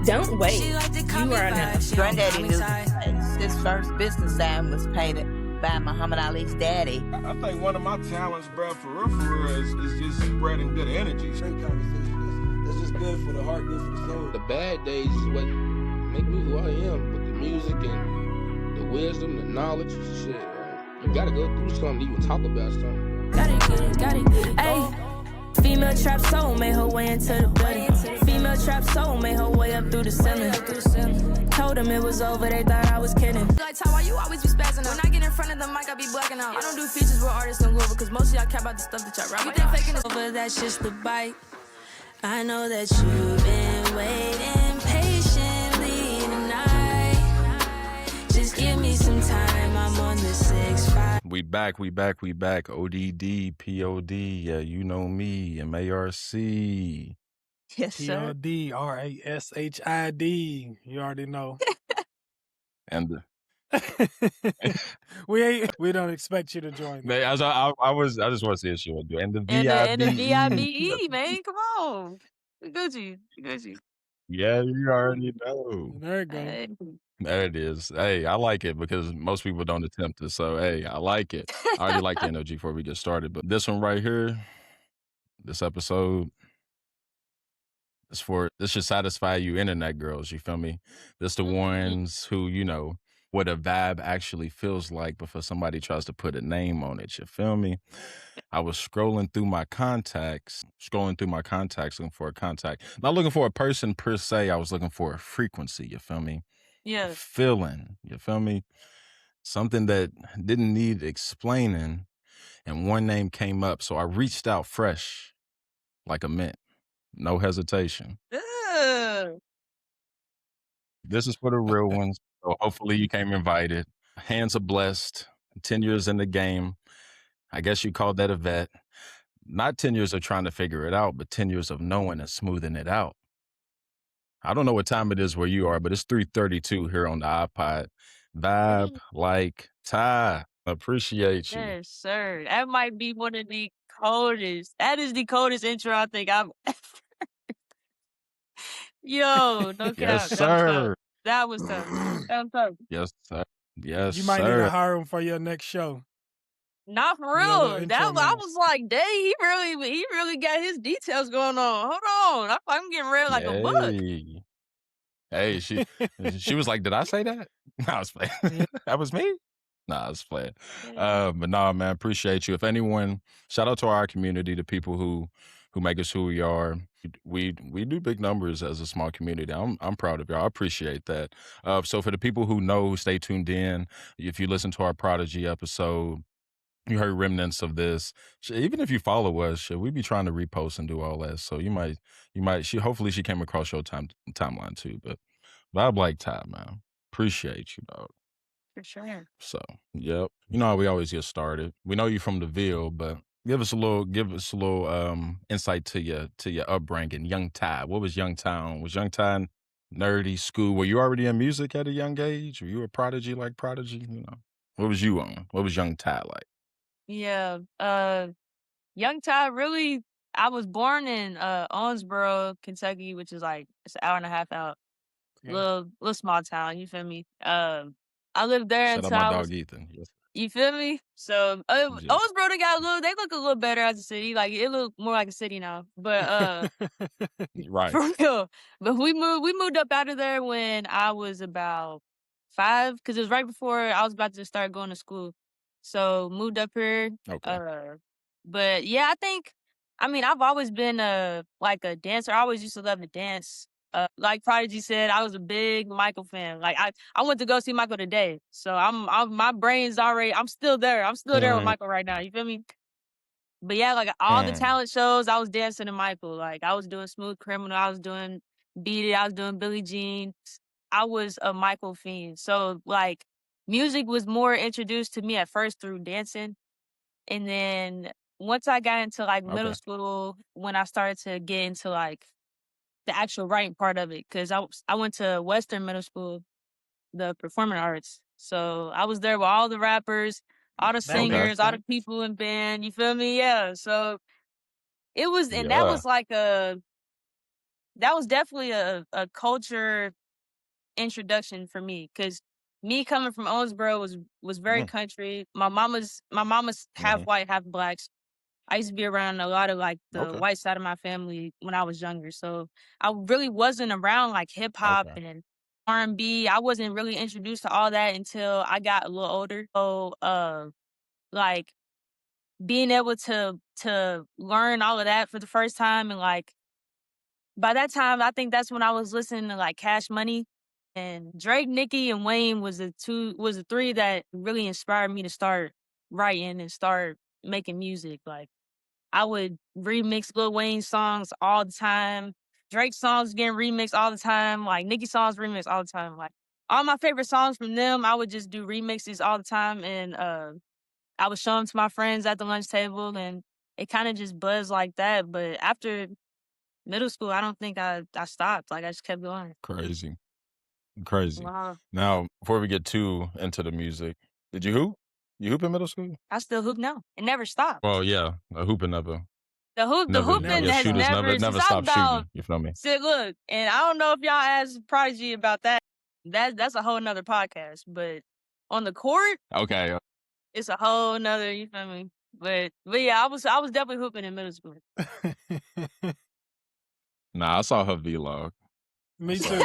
Don't wait. You are now. Granddaddy knew his first business sign was painted by Muhammad Ali's daddy. I think one of my talents, bro, for real, is just spreading good energy. Straight conversation. That's just good for the heart, good for the soul. The bad days is what make me who I am. With the music and the wisdom, the knowledge, shit. You gotta go through something to even talk about something. Got it good. Hey. Female trap soul made her way into the building. Female trap soul made her way up through the ceiling. Told them it was over, they thought I was kidding. Like, Ty, why you always be spazzing out? When I get in front of the mic, I be blacking out. I don't do features with artists on Louisville, because most of y'all care about the stuff that y'all rap. You think faking is over, that's just the bite. I know that you've been waiting patiently tonight. Just give me some time, I'm on the 6-5. We back. ODD, POD, yeah, you know me, MARC. Yes, sir. POD, RASHID. You already know. And we don't expect you to join. I just want to see if she would do. And the VIBE, man, come on. Gucci. Yeah, you already know. There you go. Hey. There it is. Hey, I like it because most people don't attempt it. So, hey, I like it. I already like the energy before we get started. But this one right here, this episode, this should satisfy you internet girls. You feel me? This the ones who, you know, what a vibe actually feels like before somebody tries to put a name on it. You feel me? I was scrolling through my contacts, looking for a contact. Not looking for a person per se. I was looking for a frequency. You feel me? Yeah. Feeling, you feel me? Something that didn't need explaining, and one name came up, so I reached out fresh, like a mint, no hesitation. This is for the real ones, so hopefully you came invited. Hands are blessed, 10 years in the game. I guess you called that a vet. Not 10 years of trying to figure it out, but 10 years of knowing and smoothing it out. I don't know what time it is where you are, but it's 3:32 here on the iPod. Vibe like Ty. Appreciate you. Yes, sir. That might be one of the coldest. That is the coldest intro I think I've ever. Yo, no cap. Yes, sir. That was tough. Yes, sir. Yes, You might sir. need to hire him for your next show. Not for Yeah, real. the That intro I man. was like, dang, he really got his details going on. Hold on, I'm getting read like a book. Hey, she was like, did I say that? No, I was playing. That was me? Nah, I was playing. But nah, man, appreciate you. If anyone, shout out to our community, the people who make us who we are. We do big numbers as a small community. I'm proud of y'all. I appreciate that. So for the people who know, stay tuned in. If you listen to our Prodigy episode, you heard remnants of this. Even if you follow us, we be trying to repost and do all that. So you might. Hopefully she came across your timeline too. But vibe like Ty, man. Appreciate you, dog. For sure. So, yep. You know how we always get started. We know you from the Ville, but give us a little insight to your upbringing. Young Ty. What was Young Ty on? Was Young Ty nerdy school? Were you already in music at a young age? Were you a prodigy like Prodigy? You know, what was you on? What was Young Ty like? Yeah. Young Ty, really, I was born in Owensboro, Kentucky, which is like it's an hour and a half out. Yeah. Little small town, you feel me? I lived there Shout out until my I dog was, Ethan. Yes. you feel me? So Yeah. Owensboro, they look a little better as a city. Like it look more like a city now. But Right. for real. But we moved up out of there when I was about 5, because it was right before I was about to start going to school. So moved up here. Okay. But yeah, I've always been like a dancer. I always used to love to dance. Like Prodigy said, I was a big Michael fan. Like I went to go see Michael today. So my brain's already, I'm still there. I'm still there with Michael right now. You feel me? But yeah, like all the talent shows, I was dancing to Michael. Like I was doing Smooth Criminal, I was doing Beat It, I was doing Billie Jean. I was a Michael fiend. So like music was more introduced to me at first through dancing. And then once I got into like middle school, when I started to get into like the actual writing part of it, because I went to Western Middle School, the performing arts. So I was there with all the rappers, all the singers, all the people in band. You feel me? Yeah. So it was, and that was like that was definitely a culture introduction for me, because me coming from Owensboro was very country. My mama's half white, half black. I used to be around a lot of like the white side of my family when I was younger, so I really wasn't around like hip hop and R&B. I wasn't really introduced to all that until I got a little older. So like being able to learn all of that for the first time, and like by that time I think that's when I was listening to like Cash Money. And Drake, Nicki, and Wayne was the three that really inspired me to start writing and start making music. Like I would remix Lil Wayne songs all the time. Drake songs getting remixed all the time. Like Nicki songs remixed all the time. Like all my favorite songs from them, I would just do remixes all the time. And I would show them to my friends at the lunch table, and it kind of just buzzed like that. But after middle school, I don't think I stopped. Like I just kept going. Crazy. Wow. Now, before we get too into the music, did you hoop? You hoop in middle school? I still hoop now. It never stopped. Well, yeah, a hooping never. The hooping has shooters never never stopped shooting. You feel me? See, look, and I don't know if y'all asked Prodigy about that. That's a whole nother podcast. But on the court, Okay. it's a whole nother. You feel me? But yeah, I was definitely hooping in middle school. Nah, I saw her vlog. Me too.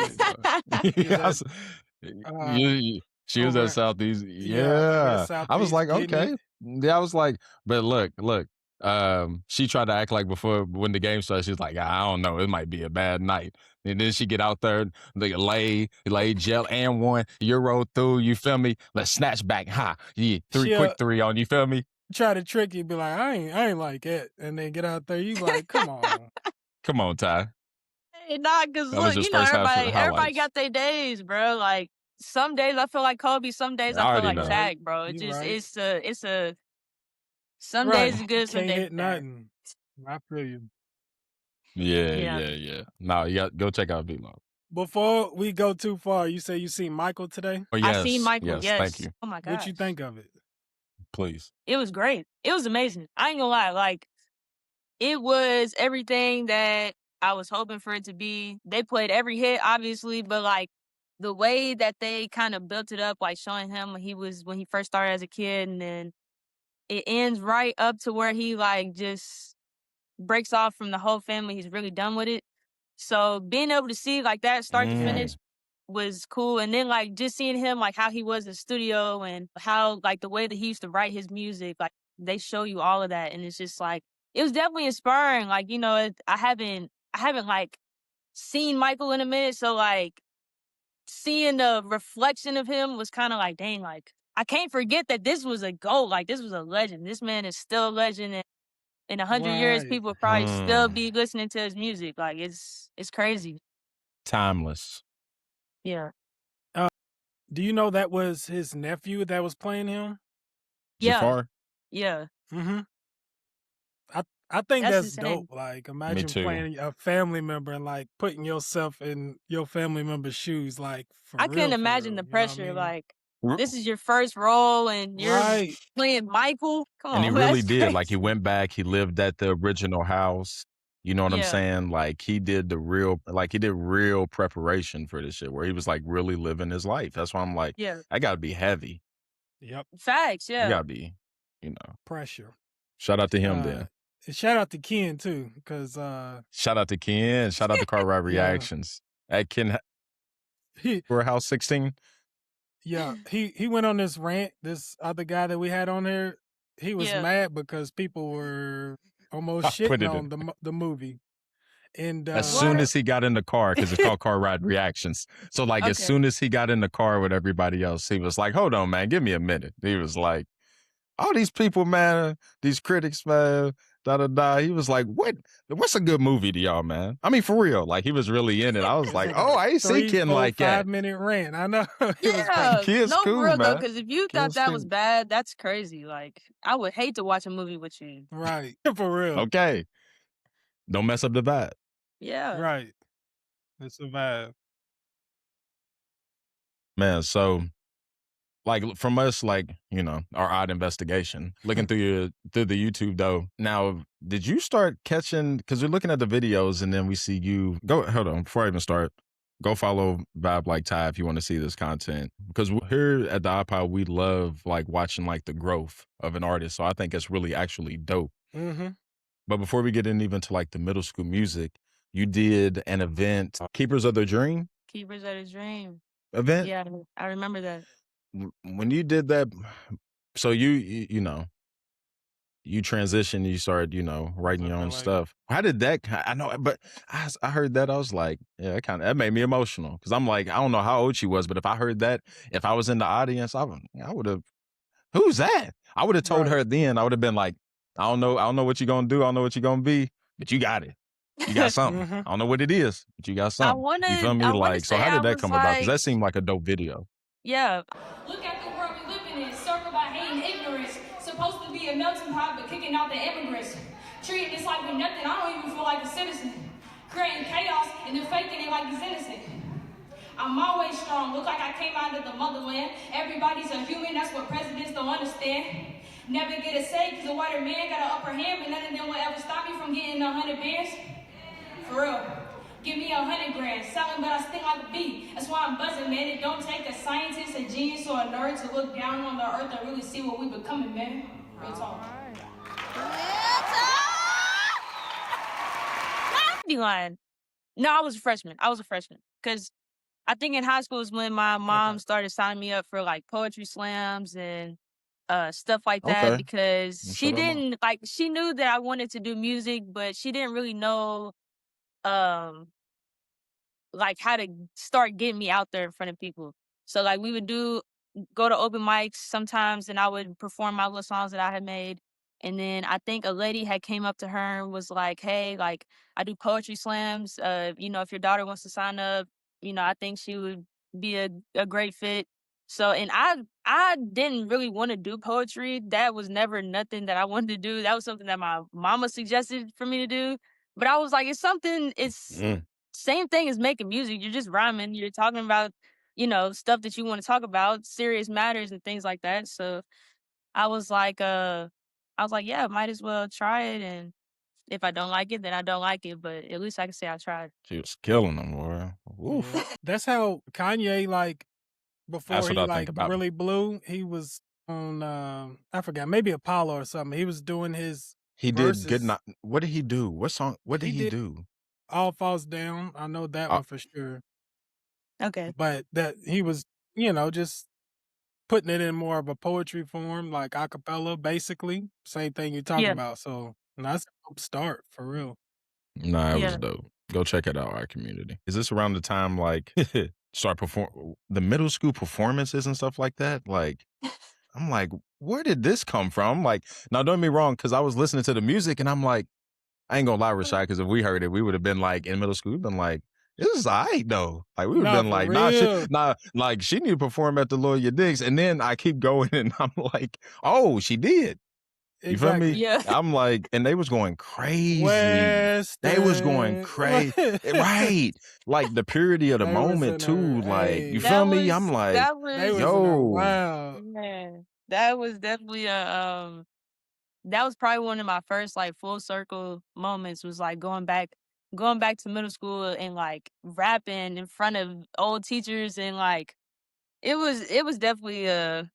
She was at Southeast. Yeah. I was like, okay. Yeah, I was like, but look. She tried to act like before when the game started, she was like, I don't know, it might be a bad night. And then she get out there, like lay gel and 1 Euro through, you feel me? Let's snatch back, yeah, quick three on, you feel me? Try to trick you, be like, I ain't like it, and then get out there, you like, come on. Come on, Ty. Hey, nah, because look, you know, everybody got their days, bro. Like some days I feel like Kobe, some days I feel like Shaq, bro. It just it's a some days are good, some Can't days hit nothing. I feel you. Yeah. No, you got go check out vlog. Before we go too far, you say you seen Michael today? Oh, yes. I seen Michael. Yes. Thank you. Oh my god. What you think of it? Please. It was great. It was amazing. I ain't gonna lie. Like it was everything that I was hoping for it to be. They played every hit, obviously, but like the way that they kind of built it up, like showing him when he first started as a kid, and then it ends right up to where he like just breaks off from the whole family. He's really done with it. So being able to see like that start to finish was cool. And then like just seeing him like how he was in the studio and how like the way that he used to write his music, like they show you all of that, and it's just like it was definitely inspiring. Like, you know, I haven't like seen Michael in a minute, so like seeing the reflection of him was kind of like, dang, like I can't forget that this was a GOAT. Like this was a legend. This man is still a legend, and in 100 years, people will probably still be listening to his music. Like it's crazy. Timeless. Yeah. Do you know that was his nephew that was playing him? Jafar? Yeah. Mm-hmm. I think that's insane. dope. Like, imagine playing a family member and like putting yourself in your family member's shoes. Like, I couldn't imagine the pressure. Like, this is your first role, and you're playing Michael. Come on, and he really did. Crazy. Like, he went back. He lived at the original house. You know what I'm saying? Like, he did real preparation for this shit, where he was like really living his life. That's why I'm like, I gotta be heavy. Yep. Facts. Yeah. You gotta be, you know, pressure. Shout out to him then. And shout out to Ken too, because shout out to Ken. Shout out to Car Ride Reactions. At Ken, we're House 16. Yeah, he went on this rant. This other guy that we had on there, he was mad because people were almost shitting on the movie. And as soon as he got in the car, because it's called Car Ride Reactions. So like as soon as he got in the car with everybody else, he was like, "Hold on, man, give me a minute." He was like, "All these people, man, these critics, man." He was like, what's a good movie to y'all, man? I mean, for real. Like, he was really in it. I was like, oh, I ain't see Ken like that. 5-minute rant. I know. Kid's cool, for real, though, because if you thought that was bad, that's crazy. Like, I would hate to watch a movie with you. Right. For real. Okay. Don't mess up the vibe. Yeah. Right. It's a vibe. Man, so like from us, like, you know, our odd investigation, looking through the YouTube though. Now, did you start catching, because we're looking at the videos and then we see you hold on, before I even start, go follow Vibe Like Ty if you want to see this content. Because here at the OddPod, we love like watching like the growth of an artist. So I think it's really actually dope. Mm-hmm. But before we get in even to like the middle school music, you did an event, Keepers of the Dream Keepers of the Dream. event. Yeah, I remember that. When you did that, so you know, you transitioned, you started, you know, writing your own stuff. How did that, I know, but I heard that, I was like, yeah, that made me emotional. Cause I'm like, I don't know how old she was, but if I heard that, if I was in the audience, I would have, who's that? I would have told her then, I would have been like, I don't know what you're going to do. I don't know what you're going to be, but you got it. You got something. I don't know what it is, but you got something. You feel me? Like, so how did that come about? Cause that seemed like a dope video. Yeah. Look at the world we living in, circled by hate and ignorance. Supposed to be a melting pot, but kicking out the immigrants. Treating this like we're nothing, I don't even feel like a citizen. Creating chaos and then faking it like it's innocent. I'm always strong, look like I came out of the motherland. Everybody's a human, that's what presidents don't understand. Never get a say, cause the whiter man got an upper hand, but none of them will ever stop me from getting 100 bands. For real. Give me 100 grand, selling but I sting like a bee. That's why I'm buzzing, man. It don't take a scientist, a genius, or a nerd to look down on the earth and really see what we becoming, man. Real talk. Line. No, I was a freshman. Because I think in high school is when my mom started signing me up for like poetry slams and stuff like that. Because she didn't, like, she knew that I wanted to do music, but she didn't really know like how to start getting me out there in front of people. So like we would go to open mics sometimes and I would perform my little songs that I had made. And then I think a lady had came up to her and was like, hey, like I do poetry slams. You know, if your daughter wants to sign up, you know, I think she would be a great fit. So, and I didn't really want to do poetry. That was never nothing that I wanted to do. That was something that my mama suggested for me to do. But I was like, it's same thing as making music. You're just rhyming. You're talking about, you know, stuff that you want to talk about, serious matters and things like that. So I was like, yeah, might as well try it. And if I don't like it, then I don't like it. But at least I can say I tried. She was killing them, boy. Oof. Yeah. That's how Kanye, like, before he like really blew, he was on I forgot, maybe Apollo or something. He was doing his verses. Did good night. What did he do? What song? What did he do? All Falls Down. I know that one for sure. Okay. But that he was, you know, just putting it in more of a poetry form, like a cappella, basically. Same thing you're talking about. So that's a dope start for real. Nah, it was dope. Go check it out, our community. Is this around the time like start perform the middle school performances and stuff like that? Like I'm like, where did this come from? Like, now don't get me wrong, because I was listening to the music and I'm like, I ain't gonna lie, Rashid, because if we heard it, we would have been like in middle school, we've been like, this is all right though. Like we would have been like, like she need to perform at the Lawyer Diggs. And then I keep going and I'm like, oh, she did. You feel me? Yeah. I'm like, and they was going crazy. They was going crazy. Right. Like the purity of the moment too. Like, you feel me? I'm like, yo. Wow. Man, that was definitely that was probably one of my first like full circle moments, was like going back to middle school and like rapping in front of old teachers, and like it was definitely a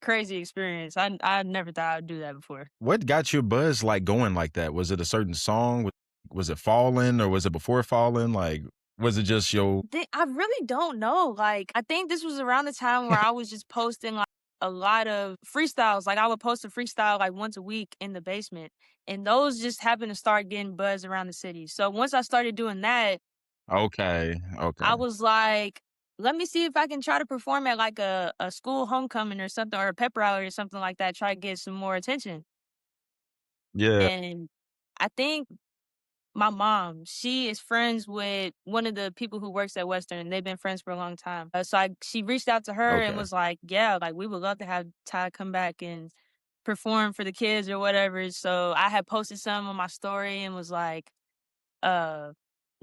crazy experience. I never thought I'd do that before. What got your buzz like going like that? Was it a certain song? Was it Fallen, or was it before Fallen? Like, was it just your... I really don't know. Like, I think this was around the time where I was just posting like a lot of freestyles. Like I would post a freestyle like once a week in the basement. And those just happened to start getting buzz around the city. So once I started doing that, Okay. I was like, let me see if I can try to perform at like a school homecoming or something, or a pep rally or something like that, try to get some more attention. Yeah. And I think my mom, she is friends with one of the people who works at Western, and they've been friends for a long time. So she reached out to her and was like, yeah, like we would love to have Ty come back and perform for the kids or whatever. So I had posted some on my story and was like,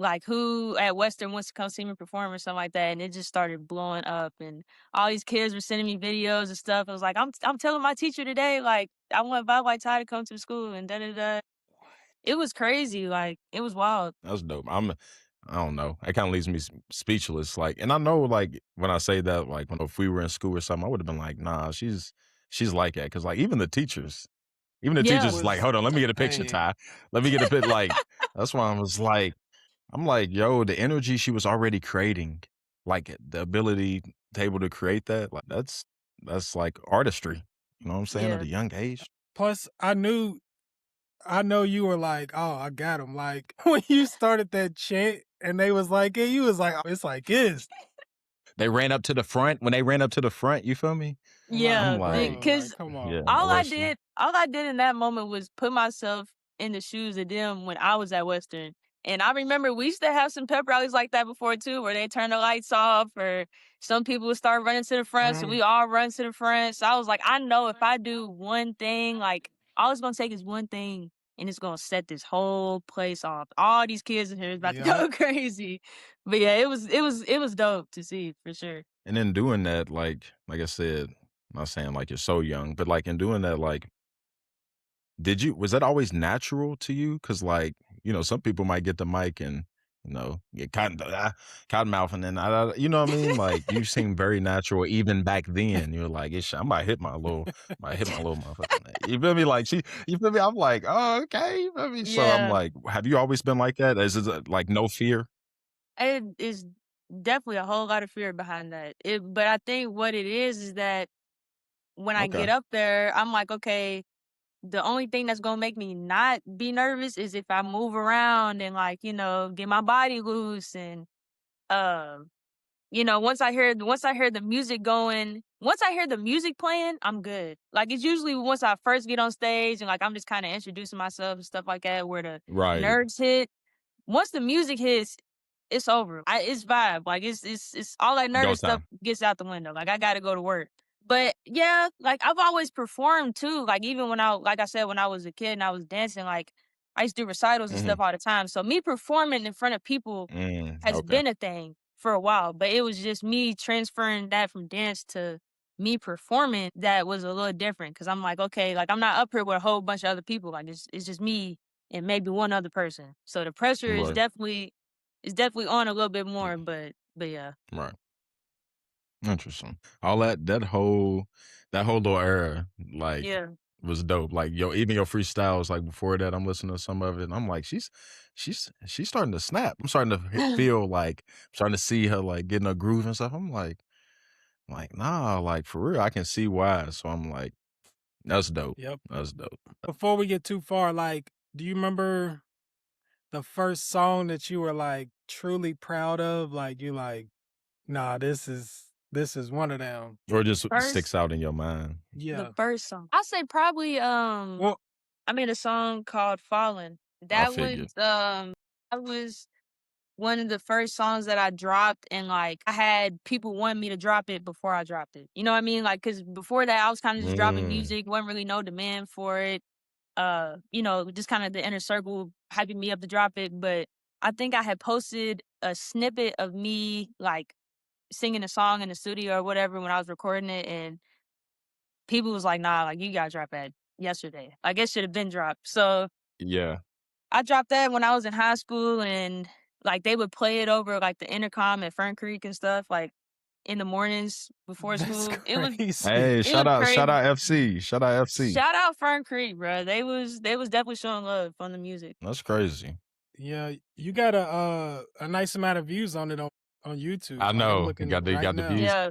like who at Western wants to come see me perform or something like that, and it just started blowing up, and all these kids were sending me videos and stuff. I was like, I'm telling my teacher today, like I want Bob White Ty to come to the school, and da da da. It was crazy, like it was wild. That's dope. I don't know. It kind of leaves me speechless. Like, and I know, like when I say that, like if we were in school or something, I would have been like, nah, she's like that, because like even the teachers is like, hold on, let me get a picture, Ty. Let me get a bit. Like that's why I was like. I'm like, yo, the energy she was already creating, like the ability to able to create that, like that's like artistry. You know what I'm saying? At a young age. Plus, I know you were like, oh, I got him. Like when you started that chant and they was like, you was like, oh, it's like this. They ran up to the front. When they ran up to the front, you feel me? Yeah, like, because come on. Yeah, all I did in that moment was put myself in the shoes of them when I was at Western. And I remember we used to have some pep rallies like that before too, where they turn the lights off, or some people would start running to the front, so we all run to the front. So I was like, I know if I do one thing, like all it's gonna take is one thing, and it's gonna set this whole place off. All these kids in here is about to go crazy. But yeah, it was dope to see for sure. And then doing that, like I said, I'm not saying like you're so young, but like in doing that, like, was that always natural to you? Because like, you know, some people might get the mic and, you know, get cotton mouth, and then you know what I mean? Like you seem very natural even back then. You're like, I might hit my little motherfucker. You feel me? Like you feel me? I'm like, oh, okay. You feel me? So I'm like, have you always been like that? Is it like no fear? It is definitely a whole lot of fear behind that. But I think what it is that when I get up there, I'm like, okay, the only thing that's gonna make me not be nervous is if I move around and like, you know, get my body loose, and you know, once I hear the music going, once I hear the music playing, I'm good. Like it's usually once I first get on stage and like I'm just kind of introducing myself and stuff like that, where the nerves hit. Once the music hits, it's over. It's vibe. Like it's all that nervous stuff gets out the window. Like I gotta go to work. But yeah, like I've always performed too. Like even when like I said, when I was a kid and I was dancing, like I used to do recitals and stuff all the time. So me performing in front of people has been a thing for a while. But it was just me transferring that from dance to me performing that was a little different. Cause I'm like, okay, like I'm not up here with a whole bunch of other people. Like it's just me and maybe one other person. So the pressure is definitely on a little bit more, but yeah. Right. Interesting. All that whole little era, like, was dope. Like even your freestyles, like before that, I'm listening to some of it, and I'm like, she's starting to snap. I'm starting to feel like I'm starting to see her like getting a groove and stuff. I'm like, nah, like for real, I can see why. So I'm like, that's dope. Yep, that's dope. Before we get too far, like, do you remember the first song that you were like truly proud of? Like you like, nah, this is one of them. Or just sticks out in your mind. Yeah. The first song. I'll say probably I made a song called Fallen. That was one of the first songs that I dropped, and like I had people want me to drop it before I dropped it. You know what I mean? Like cause before that I was kind of just dropping music, wasn't really no demand for it. You know, just kind of the inner circle hyping me up to drop it. But I think I had posted a snippet of me like singing a song in the studio or whatever when I was recording it, and people was like, nah, like you gotta drop that yesterday. Like it should have been dropped. So yeah, I dropped that when I was in high school, and like they would play it over like the intercom at Fern Creek and stuff, like in the mornings before school. It was shout out FC. Shout out FC. Shout out Fern Creek, bro. They was definitely showing love on the music. That's crazy. Yeah, you got a nice amount of views on it on YouTube. I know. You got the views. Yeah.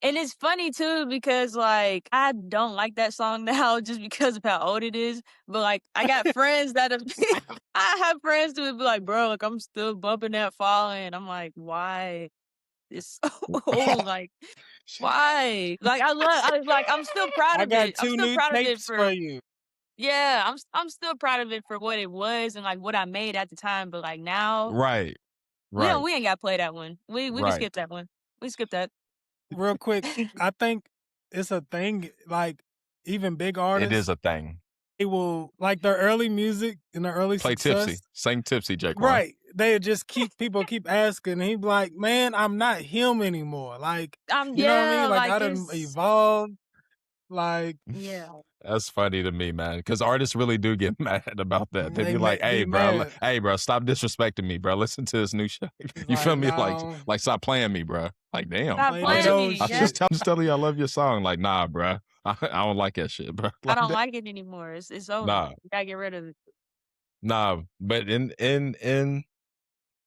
And it's funny too because like I don't like that song now just because of how old it is. But like I got friends that I have friends who would be like, bro, like I'm still bumping that Fallen. I'm like, why? It's so old. Like, why? Like I'm still proud of it. I got two new tapes for you. Yeah, I'm still proud of it for what it was and like what I made at the time. But like now, right. We ain't got to play that one. We can skip that one. We skip that. Real quick, I think it's a thing. Like even big artists, it is a thing. They will like their early music and their early play success. Tipsy, sing Tipsy, Jake. Right. they just people keep asking. And he'd be like, man, I'm not him anymore. Like, you know what I mean? Like I done evolved. Like, yeah. That's funny to me, man, because artists really do get mad about that. They be like, "Hey, bro, stop disrespecting me, bro. Listen to this new shit." You feel me? Like, stop playing me, bro. Like, damn. Stop playing me. I'm just telling you, I love your song. Like, nah, bro, I don't like that shit, bro. Like, I don't like it anymore. It's over. Nah, you gotta get rid of it. Nah, but in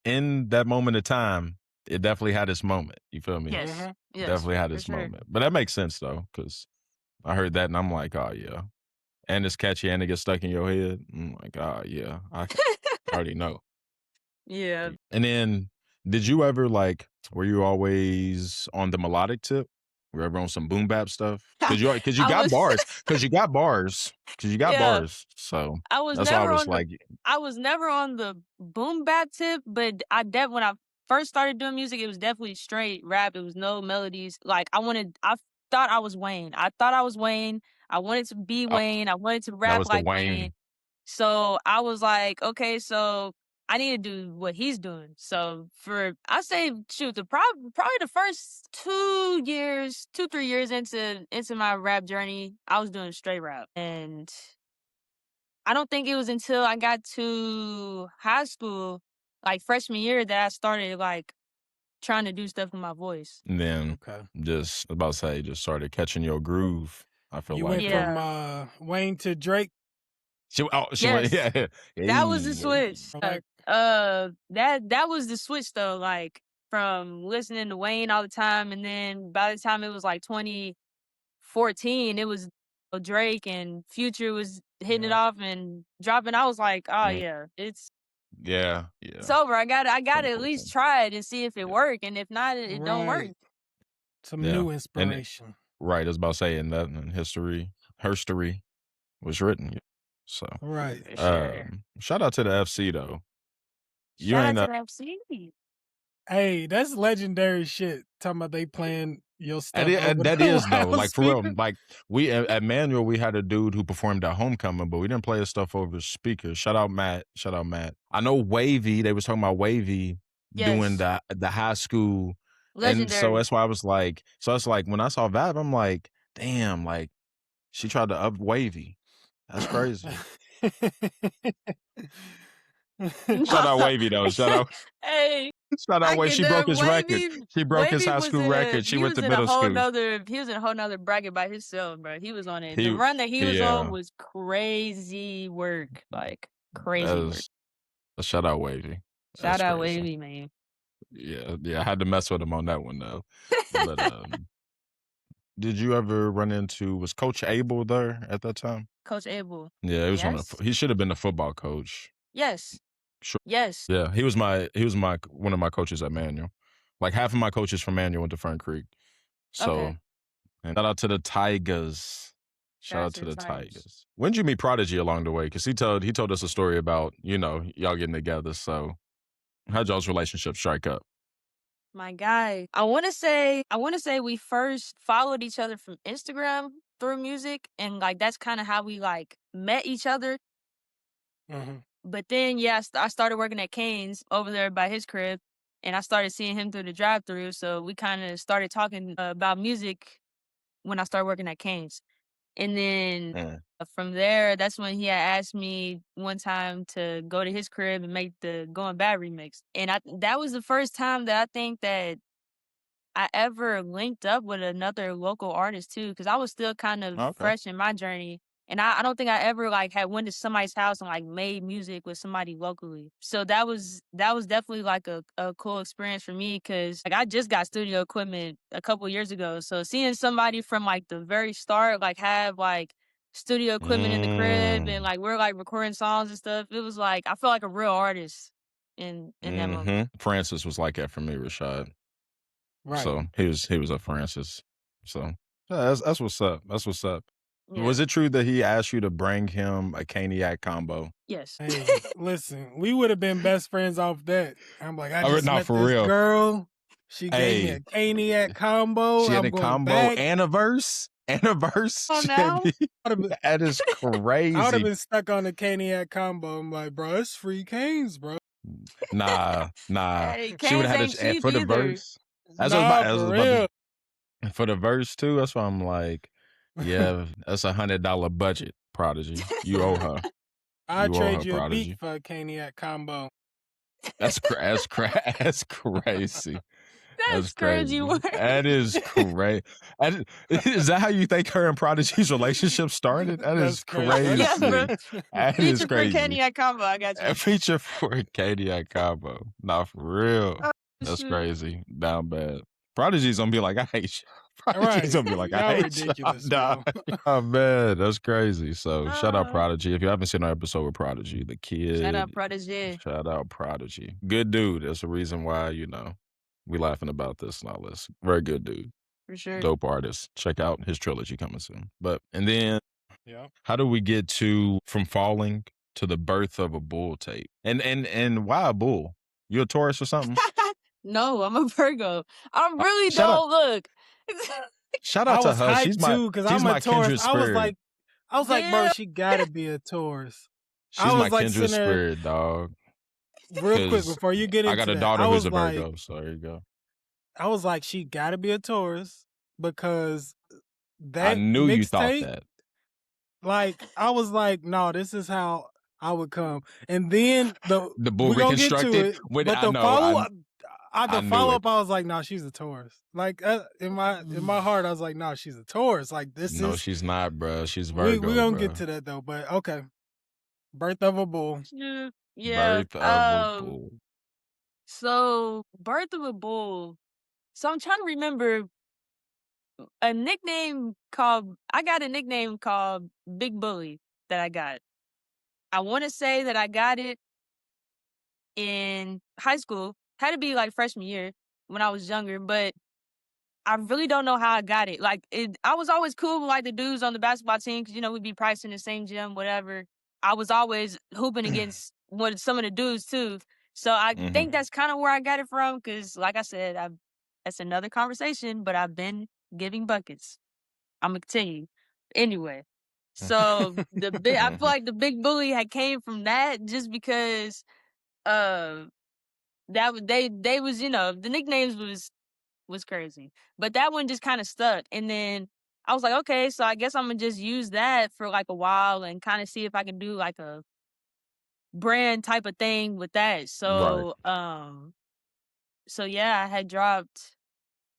that moment of time, it definitely had its moment. You feel me? Yes, yes, definitely had its moment. But that makes sense though, because I heard that and I'm like, oh yeah. And it's catchy and it gets stuck in your head. I'm like, oh yeah, I already know. Yeah. And then did you ever were you always on the melodic tip? Were you ever on some boom bap stuff? Cause you got bars. Cause you got bars. Bars. So I was that's never why I was like, I was never on the boom bap tip, but when I first started doing music, it was definitely straight rap. It was no melodies. Like I thought I was Wayne. I wanted to be Wayne. I wanted to rap like Wayne. So I was like, okay, so I need to do what he's doing. So probably the first 3 years into my rap journey, I was doing straight rap. And I don't think it was until I got to high school, like freshman year, that I started trying to do stuff with my voice. And then just started catching your groove. I feel you like went from Wayne to Drake. She went, yeah. That was the switch. That was the switch though. Like from listening to Wayne all the time, and then by the time it was like 2014, it was Drake and Future was hitting it off and dropping. I was like, oh yeah, it's over. I got to at least try it and see if it worked, and if not, it don't work. Some new inspiration. Right, I was about to say, and that herstory was written. So shout out to the FC though. Shout out to the FC. Hey, that's legendary shit. Talking about they playing your stuff. That is though, like for real. Like we at Manual, we had a dude who performed at Homecoming, but we didn't play his stuff over speakers. Shout out Matt. I know Wavy. They was talking about Wavy doing the high school. Legendary. And so that's why I was like, when I saw Vab, I'm like, damn, like she tried to up Wavy. That's crazy. Shout out Wavy though. Shout out. Hey. Shout out Wavy. She broke his record. She broke his high school record. She went to middle school. He was in a whole nother bracket by himself, bro. He was on it. The run that he was on was crazy work. Like crazy work. Shout out Wavy. Shout out Wavy, man. Yeah. I had to mess with him on that one though. But did you ever run into, was Coach Abel there at that time? Coach Abel. Yeah, he was he should have been a football coach. Yes. Sure. Yes. Yeah, he was one of my coaches at Manual. Like half of my coaches from Manual went to Fern Creek. So and shout out to the Tigers. Shout out to the Tigers. When did you meet Prodigy along the way? Because he told us a story about, y'all getting together. So how'd y'all's relationship strike up? My guy, I want to say we first followed each other from Instagram through music, and that's kind of how we met each other. Mm-hmm. But then I started working at Cane's over there by his crib, and I started seeing him through the drive-thru. So we kind of started talking about music when I started working at Cane's, and then from there, that's when he had asked me one time to go to his crib and make the Going Bad remix. And that was the first time that I think that I ever linked up with another local artist too, because I was still kind of fresh in my journey. And I don't think I ever had went to somebody's house and made music with somebody locally. So that was definitely a cool experience for me, because I just got studio equipment a couple years ago. So seeing somebody from the very start have studio equipment in the crib and we're recording songs and stuff, it was I felt like a real artist in that moment. Francis was like that for me, Rashad. Right. So he was a Francis. So that's what's up. That's what's up. Yeah. Was it true that he asked you to bring him a Caniac combo? Yes. Hey, listen, we would have been best friends off that. I'm like, I just met for this real. Girl. She gave me a Caniac combo. She had I'm a going combo back. Anniverse. Oh, now? That is crazy. I would have been stuck on the Caniac combo. I'm like, bro, it's free Canes, bro. Nah. Hey, She would Canes have ain't had to cheap for the either. verse. As Nah, I was for about real. to, for the verse too. That's why I'm like, yeah, that's $100 budget, Prodigy. You owe her. I'll You owe trade her, you a beat Prodigy. for a Caniac combo. That's crazy. That's crazy work. That is crazy. Is that how you think her and Prodigy's relationship started? That is That's crazy. Yeah, bro. crazy. That Feature is for crazy. Kenny at combo. I got you. A feature for Katie combo. Nah, for real. Oh, That's shoot. crazy. Down bad. Prodigy's gonna be like, I hate you. Right. Prodigy's gonna be like, I Y'all hate ridiculous, you. bro. Oh man, that's crazy. So shout out Prodigy. If you haven't seen our episode with Prodigy, the kid. Shout out Prodigy. Shout out Prodigy. Good dude. That's the reason why, we laughing about this and all this. Very good dude. For sure. Dope artist. Check out his trilogy coming soon. And then Yeah. how do we get from falling to the birth of a bull tape? And why a bull? You a Taurus or something? No, I'm a Virgo. I really shut don't look. Shout out I to was her. hyped She's too because I'm my a Taurus. kindred spirit. I was like, bro, Yeah. she gotta be a Taurus. She's I was my like kindred sitting there- spirit, dog. Real quick 'Cause before you get into I got a that, daughter I who's was a like, Virgo, so there you go. I was like, she gotta be a Taurus because that I knew you thought mixtape, that. like, I was like, no, this is how I would come. And then The bull we gonna get to reconstructed. it, When but I the know, follow I up, knew the follow it. up, I was like, no, she's a Taurus. Like in my heart, I was like, no, she's a Taurus. Like this No, is she's not, bruh. She's Virgo. we gonna bruh. get to that though. But okay, birth of a bull. Yeah. Birth of a bull. So birth of a bull. So I'm trying to remember I got a nickname called Big Bully that I got. I want to say that I got it in high school. Had to be like freshman year when I was younger, but I really don't know how I got it. I was always cool with like the dudes on the basketball team because we'd be practicing in the same gym, whatever. I was always hooping against some of the dudes too. So I think that's kind of where I got it from because, like I said, that's another conversation. But I've been giving buckets. I'm gonna continue anyway. So I feel like the Big Bully had came from that just because they was the nicknames was crazy, but that one just kind of stuck. And then I was like, okay, so I guess I'm gonna just use that for like a while and kind of see if I can do like a brand type of thing with that. So so yeah, I had dropped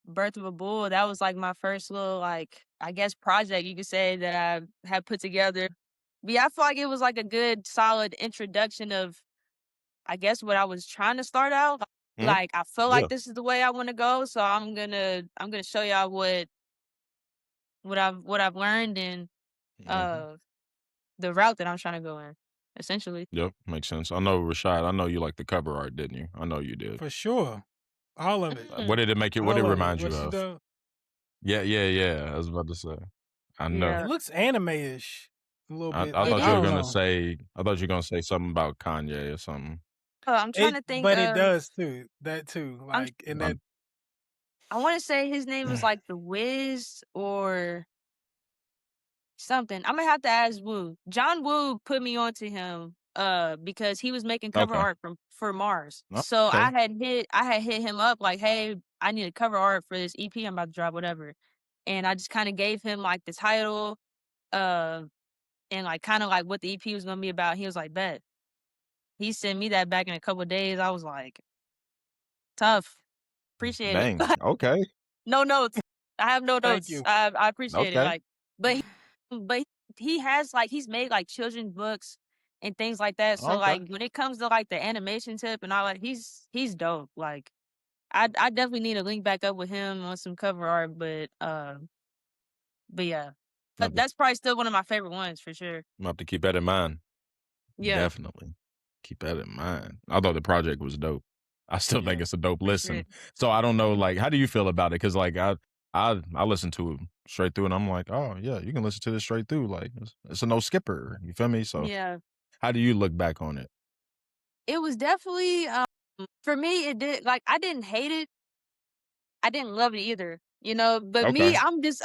Birth of a Bull. That was like my first little like I guess project you could say that I had put together. But yeah, I feel like it was like a good solid introduction of I guess what I was trying to start out. Like I feel like this is the way I want to go, so I'm gonna show y'all what I've learned and the route that I'm trying to go in, essentially. Yep, makes sense. I know, Rashad. I know you like the cover art, didn't you? I know you did. For sure, all of it. What did it make you? What did it remind you of? Does. Yeah. I was about to say. I know. It looks anime-ish a little bit. I thought you were gonna say. I thought you were gonna say something about Kanye or something. I'm trying to think, but it does too. That too, like in that. I want to say his name is like The Wiz or something. I'm gonna have to ask Wu. John Wu put me onto him because he was making cover art for Mars. So I had hit him up like, hey, I need a cover art for this EP I'm about to drop, whatever. And I just kind of gave him like the title, and like kind of like what the EP was gonna be about. He was like, bet. He sent me that back in a couple of days. I was like, tough. Appreciate it. Dang. Okay. No notes. I have no notes. I appreciate it. Like, but he has like he's made like children's books and things like that. So like when it comes to like the animation tip and all that, he's dope. Like I definitely need to link back up with him on some cover art. But yeah, that's probably still one of my favorite ones for sure. I'm have to keep that in mind. Yeah, definitely keep that in mind. I thought the project was dope. I still think it's a dope listen. So I don't know, like, how do you feel about it? Because like I listen to it straight through, and I'm like, oh yeah, you can listen to this straight through. Like it's a no skipper. You feel me? So yeah. How do you look back on it? It was definitely for me. It did like I didn't hate it. I didn't love it either. But me, I'm just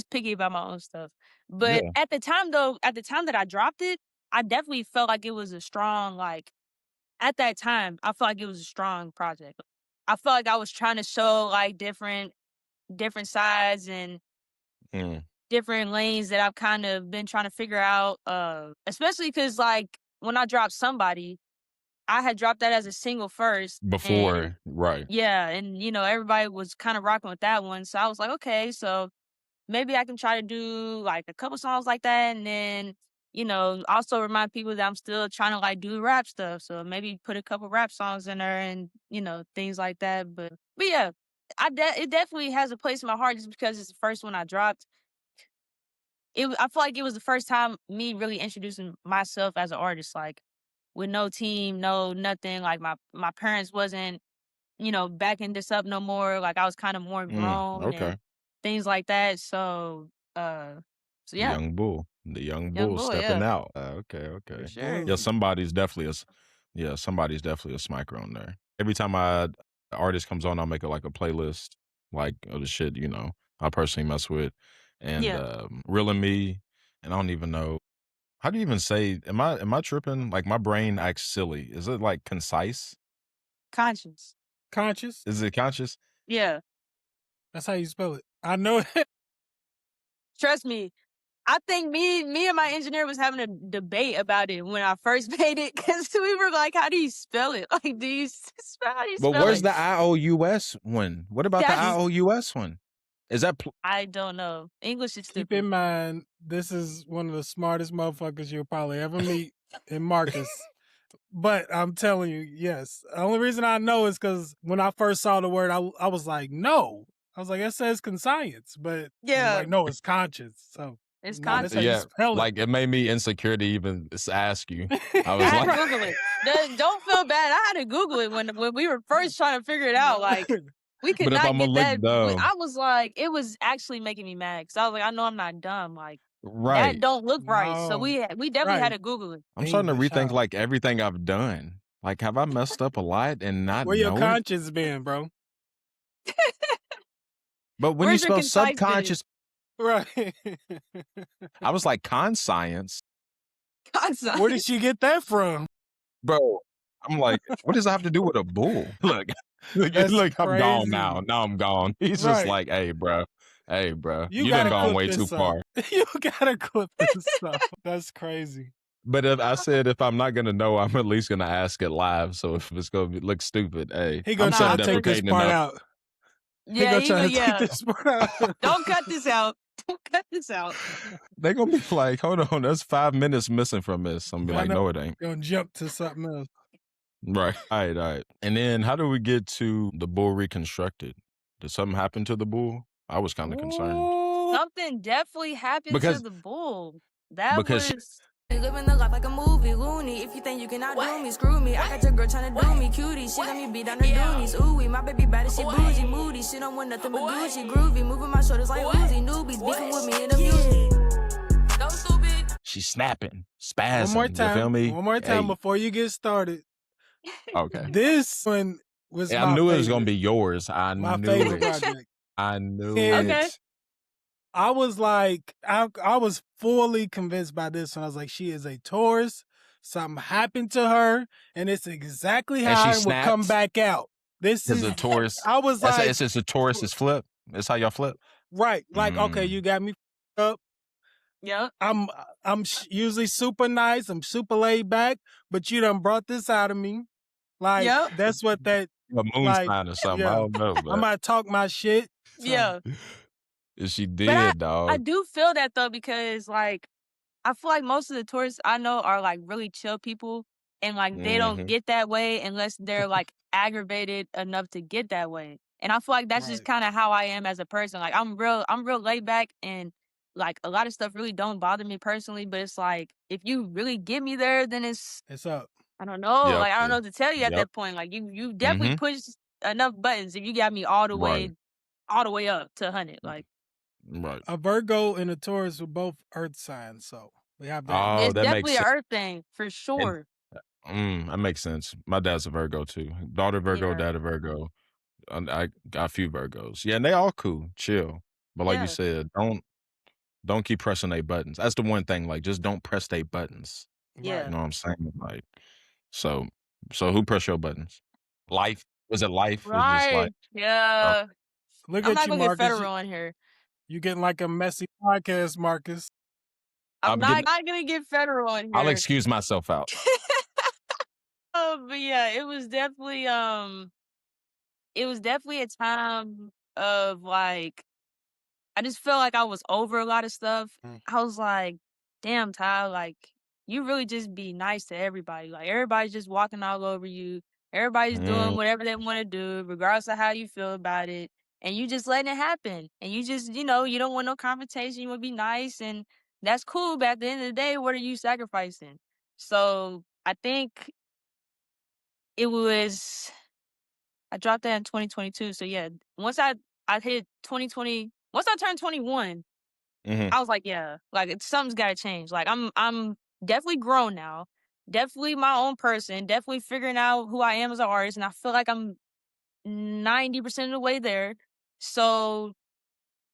picky about my own stuff. But at the time that I dropped it, I definitely felt like it was a strong like. at that time, I felt like it was a strong project. I felt like I was trying to show like different sides and different lanes that I've kind of been trying to figure out. Especially because like when I dropped Somebody, I had dropped that as a single first. Before, right. Yeah, and everybody was kind of rocking with that one. So I was like, okay, so maybe I can try to do like a couple songs like that, and then also remind people that I'm still trying to like do rap stuff. So maybe put a couple rap songs in there and things like that. But yeah, it definitely has a place in my heart just because it's the first one I dropped. I feel like it was the first time me really introducing myself as an artist, like with no team, no nothing. Like my parents wasn't backing this up no more. Like I was kind of more grown and things like that. So yeah. The young bull stepping out. Okay. Sure. Yeah, somebody's definitely a smiker on there. Every time an artist comes on, I'll make like a playlist like of the shit I personally mess with, and Real and Me, and I don't even know how do you even say. Am I tripping? Like my brain acts silly. Is it like concise? Conscious. Is it conscious? Yeah. That's how you spell it. I know it. Trust me. I think me and my engineer was having a debate about it when I first made it because we were like, how do you spell it? Like, how do you spell it? But where's the IOUS one? What about the IOUS one? Is that... I don't know. English is stupid. Keep in mind, this is one of the smartest motherfuckers you'll probably ever meet in Marcus. But I'm telling you, yes. The only reason I know is because when I first saw the word, I was like, no. I was like, it says conscience. But like, no, it's conscious. So it's conscious. Yeah, like it made me insecure to even ask you. I was like, Google it. Don't feel bad. I had to Google it when we were first trying to figure it out. Like, we could not get that. I was like, it was actually making me mad because I was like, I know I'm not dumb. Like, that don't look right. So we definitely had to Google it. I'm starting to rethink like everything I've done. Like, have I messed up a lot and not where your know conscience been, bro? But when you spell subconscious, right? I was like conscience. Conscience. Where did you get that from, bro? I'm like, what does that have to do with a bull? Look, I'm gone now. Now I'm gone. He's just like, hey, bro, you done gone way too far. You gotta clip this stuff. That's crazy. But if I'm not gonna know, I'm at least gonna ask it live. So if it's gonna look stupid, hey, he gonna try to take this part out. Yeah, take this part out. Don't cut this out. Don't cut this out. They're gonna be like, hold on, there's 5 minutes missing from this. I'm gonna be like, no, it ain't. Gonna jump to something else. Right. All right. And then how do we get to the bull reconstructed? Did something happen to the bull? I was kind of concerned. Something definitely happened to the bull. Was... Living the life like a movie, loony. If you think you cannot do me, screw me. I got your girl trying to do me, cutie. She let me beat on her doonies. Ooh, my baby bad as she bougie, moody. She don't want nothing but Gucci, groovy. Moving my shoulders like Uzi. Newbies beefing with me in the music. So stupid. She's snapping, spazzing. One more time. You feel me? One more time before you get started. Okay. This one was I knew it was gonna be yours. I my knew favorite it. project. I knew And it. Okay. I was like, I was fully convinced by this one. I was like, she is a Taurus. Something happened to her, and it's exactly how it would come back out. This is a Taurus. I was like, it's a Taurus is flip. That's how y'all flip. Right. Like, okay, you got me up. Yeah. I'm usually super nice. I'm super laid back, but you done brought this out of me. Like, that's what that a moon sign or something. I don't know. But... I'm gonna talk my shit. So. Yeah. She did, dog. I do feel that though, because like I feel like most of the tourists I know are like really chill people, and like they don't get that way unless they're like aggravated enough to get that way. And I feel like that's just kind of how I am as a person. Like I'm real laid back, and like a lot of stuff really don't bother me personally. But it's like if you really get me there, then it's up. I don't know. Like I don't know what to tell you at that point. Like you definitely pushed enough buttons if you got me all the way up to 100. Like. Right. A Virgo and a Taurus were both earth signs, so we have that. Oh, it's that definitely makes an earth thing for sure. And, that makes sense. My dad's a Virgo too. Daughter Virgo, dad a Virgo. I got a few Virgos. Yeah, and they all cool, chill. But like you said, don't keep pressing their buttons. That's the one thing. Like, just don't press their buttons. Yeah, you know what I'm saying? Like, so So who pressed your buttons? Life? Was it Life? Was just like, Right. Yeah. Look I'm at not you, gonna get Marcus. federal on here. You getting like a messy podcast, Marcus. I'm I'm not getting, gonna get federal on I'll here. excuse myself out. But yeah, it was definitely a time of like I just felt like I was over a lot of stuff. I was like, damn, Ty, like you really just be nice to everybody. Like everybody's just walking all over you. Everybody's doing whatever they want to do, regardless of how you feel about it. And you just letting it happen. And you just, you don't want no confrontation. You want to be nice. And that's cool. But at the end of the day, what are you sacrificing? So I think it was, I dropped that in 2022. So yeah, once I hit 2020, once I turned 21, I was like, yeah, like something's got to change. Like I'm definitely grown now, definitely my own person, definitely figuring out who I am as an artist, and I feel like I'm 90% of the way there. So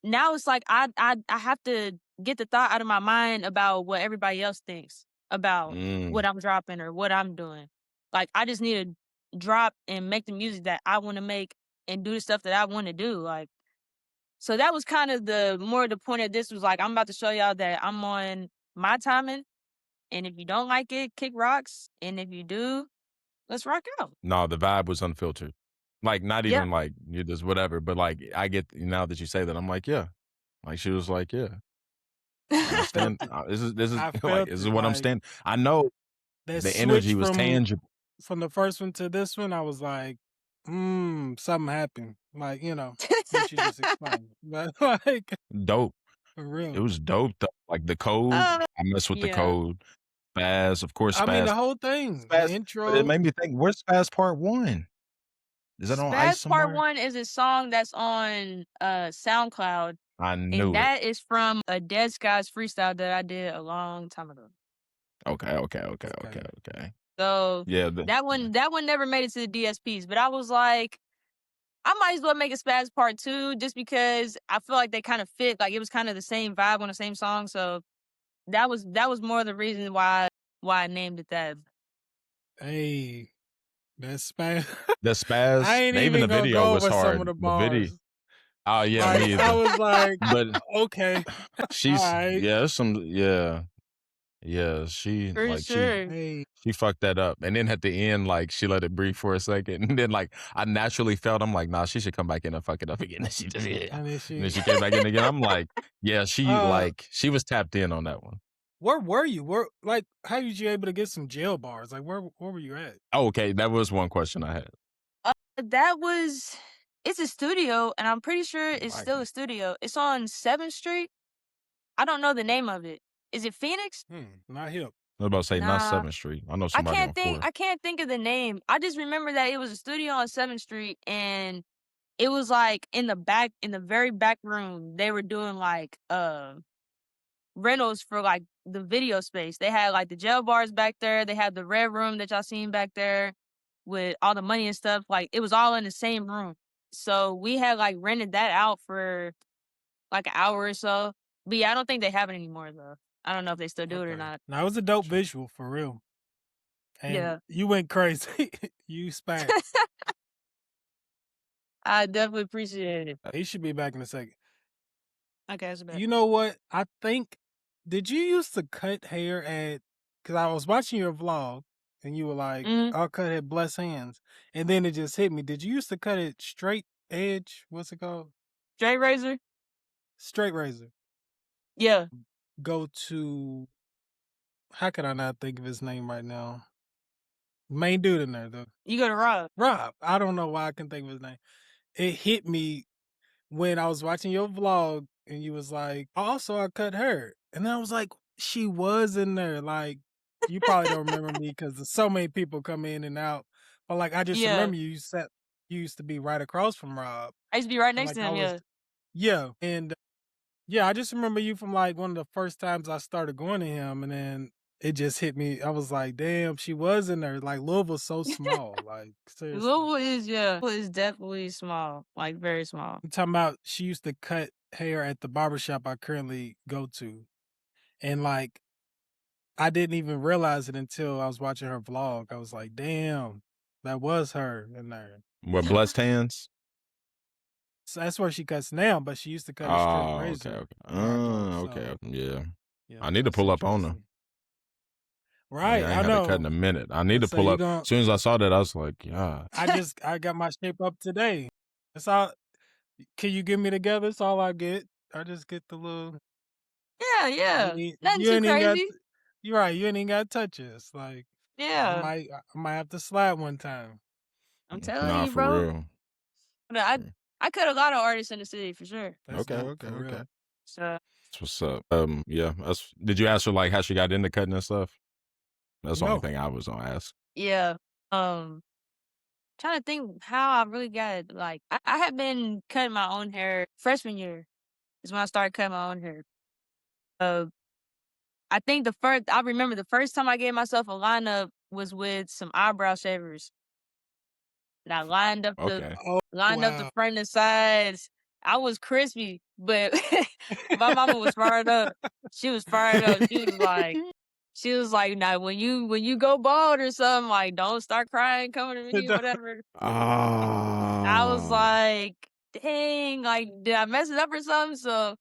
now it's like I have to get the thought out of my mind about what everybody else thinks about what I'm dropping or what I'm doing. Like I just need to drop and make the music that I want to make and do the stuff that I want to do. Like so that was kind of the point of this was like, I'm about to show y'all that I'm on my timing. And if you don't like it, kick rocks. And if you do, let's rock out. No, the vibe was unfiltered. Like, not Yeah. even like you just whatever, but like I get now that you say that, I'm like, yeah. Like she was like, yeah. I stand. This is I like felt this is it, what I'm like, standing. I know that the energy switch was tangible. from the first one to this one, I was like, something happened. Like, what you just explained. But like, Dope. for real. It was dope though. Like the code. I messed with the Yeah. code. Spaz, of course. I mean, the Spaz. whole thing, the Spaz. But intro. it made me think. Where's Spaz Part 1? Is that on Ice Spaz Part somewhere? 1 is a song that's on SoundCloud. I knew And it. that is from a Dead Skies freestyle that I did a long time ago. Okay. So Yeah. that one never made it to the DSPs, but I was like, I might as well make a Spaz Part 2 just because I feel like they kind of fit. Like it was kind of the same vibe on the same song. So that was more the reason why I named it that. Hey, that's Spaz. The Spaz. I ain't even even the gonna video go was over hard. some of the The video. bars. Oh yeah, Like, me either. I was like, But okay, she's alright. yeah, she For like sure. she fucked that up, and then at the end, like she let it breathe for a second, and then like I naturally felt, I'm like, nah, she should come back in and fuck it up again. And she just And then and then she came back in again. I'm like, yeah, she was tapped in on that one. Where were you? Like, how did you able to get some jail bars? Like, where were you at? Oh, okay, that was one question I had. It's a studio, and I'm pretty sure it's still a studio. It's on 7th Street. I don't know the name of it. Is it Phoenix? Not hip. I was about to say not Nah. 7th Street. I know somebody on 4th. I can't think of the name. I just remember that it was a studio on 7th Street, and it was like in the very back room. They were doing like rentals for like the video space. They had like the jail bars back there. They had the red room that y'all seen back there with all the money and stuff. Like it was all in the same room. So we had like rented that out for like an hour or so. But yeah, I don't think they have it anymore though. I don't know if they still do it or not. Now, it was a dope visual, for real. And Yeah. you went crazy. You spanked. I definitely appreciate it. He should be back in a second. Okay, that's bad. You know what? I think, did you used to cut hair at, because I was watching your vlog, and you were like, I'll cut at Blessed Hands. And then it just hit me. Did you used to cut it straight edge? What's it called? Straight razor? Straight razor. Yeah. Go to, how could I not think of his name right now? Main dude in there, though. You go to Rob. Rob. I don't know why I can think of his name. It hit me when I was watching your vlog, and you was like, also, I cut her. And I was like, she was in there. Like, you probably don't remember me because there's so many people come in and out. But like, I just remember you used to be right across from Rob. I used to be right next like, to him, yeah. Yeah. And yeah, I just remember you from like one of the first times I started going to him, and then it just hit me. I was like, damn, she was in there. Like, Louisville's so small. Like, seriously. Louisville is definitely small. Like, very small. I'm talking about she used to cut hair at the barbershop I currently go to. And like, I didn't even realize it until I was watching her vlog. I was like, damn, that was her in there. What, blessed hands? So that's where she cuts now, but she used to cut a straight razor. Okay. Yeah. Yeah, I need to that's pull up on her. interesting. Right, I I ain't had know. to cut in a minute. I need to So pull you up. gon- As soon as I saw that, I was like, yeah. I got my shape up today. That's all. Can you get me together? That's all I get. I just get the little. Yeah. Nothing You too ain't even got. crazy. You're right. You ain't even got to touch us. Like I Yeah. might have to slide one time. I'm telling Nah, you, for bro. real. But I cut a lot of artists in the city for sure. That's Okay. dope, for real. So That's what's up. Yeah. Did you ask her like how she got into cutting and stuff? That's the only No. thing I was gonna ask. yeah. Trying to think how I really got it. Like I had been cutting my own hair freshman year is when I started cutting my own hair. I think I remember the first time I gave myself a lineup was with some eyebrow shavers. And I lined up Okay. the front and sides. I was crispy, but my mama was fired up. She was fired up. She was like, now when you go bald or something, like don't start crying, coming to me, whatever. I was like, dang, like did I mess it up or something? So